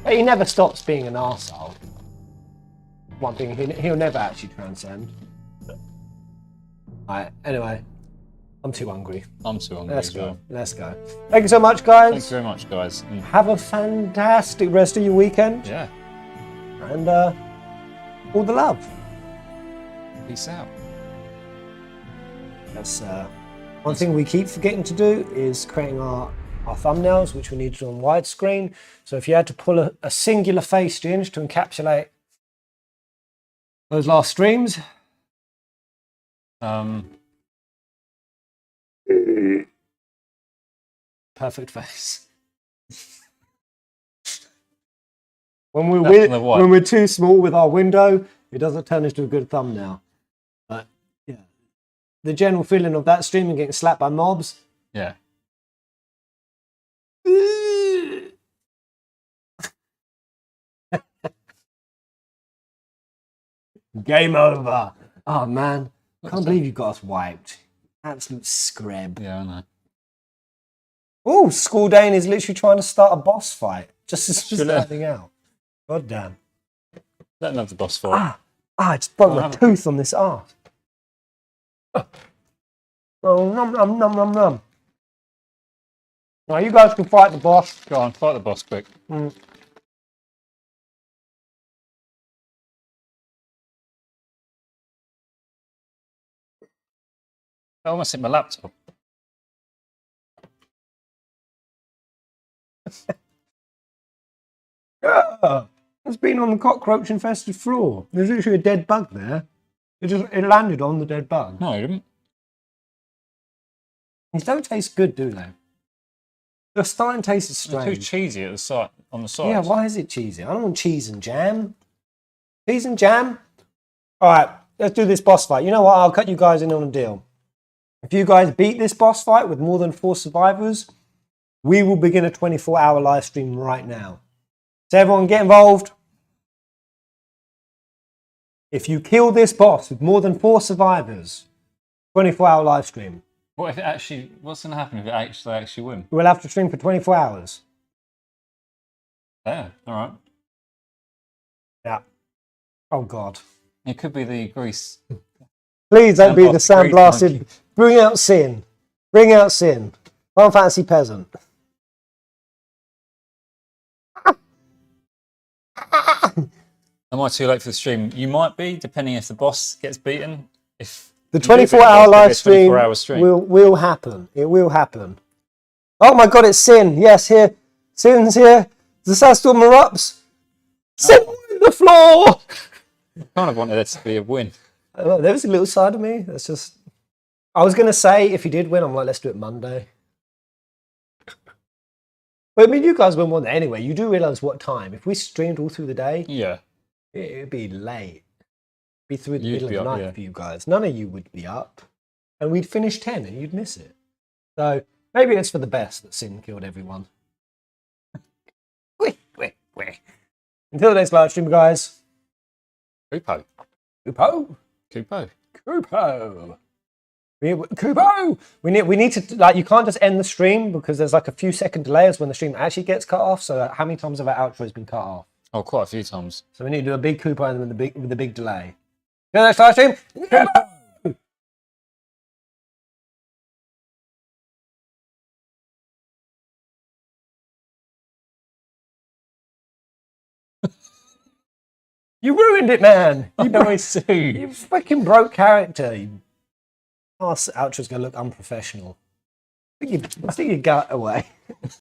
But he never stops being an arsehole. One thing he'll never actually transcend. Alright, anyway. I'm too hungry. I'm too hungry. Let's go. Let's go. Thank you so much, guys. Thanks very much, guys. Have a fantastic rest of your weekend. Yeah. And all the love. Peace out. That's one thing we keep forgetting to do is creating our thumbnails, which we need to do on widescreen. So if you had to pull a singular face, Ginge, to encapsulate those last streams. Perfect face. When we're too small with our window, it doesn't turn into a good thumbnail. But yeah, the general feeling of that stream and getting slapped by mobs. Yeah. Game over. Oh man, can't believe you got us wiped. Absolute scrub. Yeah, I know. Oh, School Dane is literally trying to start a boss fight just as we're starting out. God damn. Let him have the boss fight. I just broke my tooth on this art. Oh, nom nom nom nom nom. Now you guys can fight the boss. Go on, fight the boss quick. I almost hit my laptop. It's been on the cockroach infested floor. There's literally a dead bug there. It landed on the dead bug. No, it didn't. These don't taste good, do they? They're starting to taste strange. They're too cheesy at the side, on the side. Yeah, why is it cheesy? I don't want cheese and jam. Cheese and jam? Alright, let's do this boss fight. You know what? I'll cut you guys in on a deal. If you guys beat this boss fight with more than 4 survivors, we will begin a 24-hour live stream right now. So everyone get involved. If you kill this boss with more than 4 survivors, 24-hour live stream. What if it actually? What's going to happen if it actually win? We'll have to stream for 24 hours. Yeah, all right. Yeah. Oh God. It could be the grease. Please don't be the sandblasted. Bring out Sin. Bring out Sin. Final Fantasy Peasant. Am I too late for the stream? You might be, depending if the boss gets beaten. If the 24-hour live stream will happen. It will happen. Oh my God, it's Sin. Yes, here. Sin's here. The sandstorm erupts. Sin on the floor. I kind of wanted it to be a win. There was a little side of me that's just... I was going to say, if he did win, I'm like, let's do it Monday. But I mean, you guys wouldn't want that anyway. You do realise what time. If we streamed all through the day, yeah, it'd be late. Be through the middle of the night for you guys. None of you would be up. And we'd finish 10 and you'd miss it. So maybe it's for the best that Sin killed everyone. Until the next live stream, guys. Kupo. Kupo. Kupo. Kupo. Kupo. We need to, like, you can't just end the stream because there's like a few second delays when the stream actually gets cut off. So how many times have our outro has been cut off? Oh, quite a few times. So we need to do a big Kupo and then with the big delay. the next live stream. You ruined it, man. You fucking broke character. Our outro's gonna look unprofessional. Stick your gut away.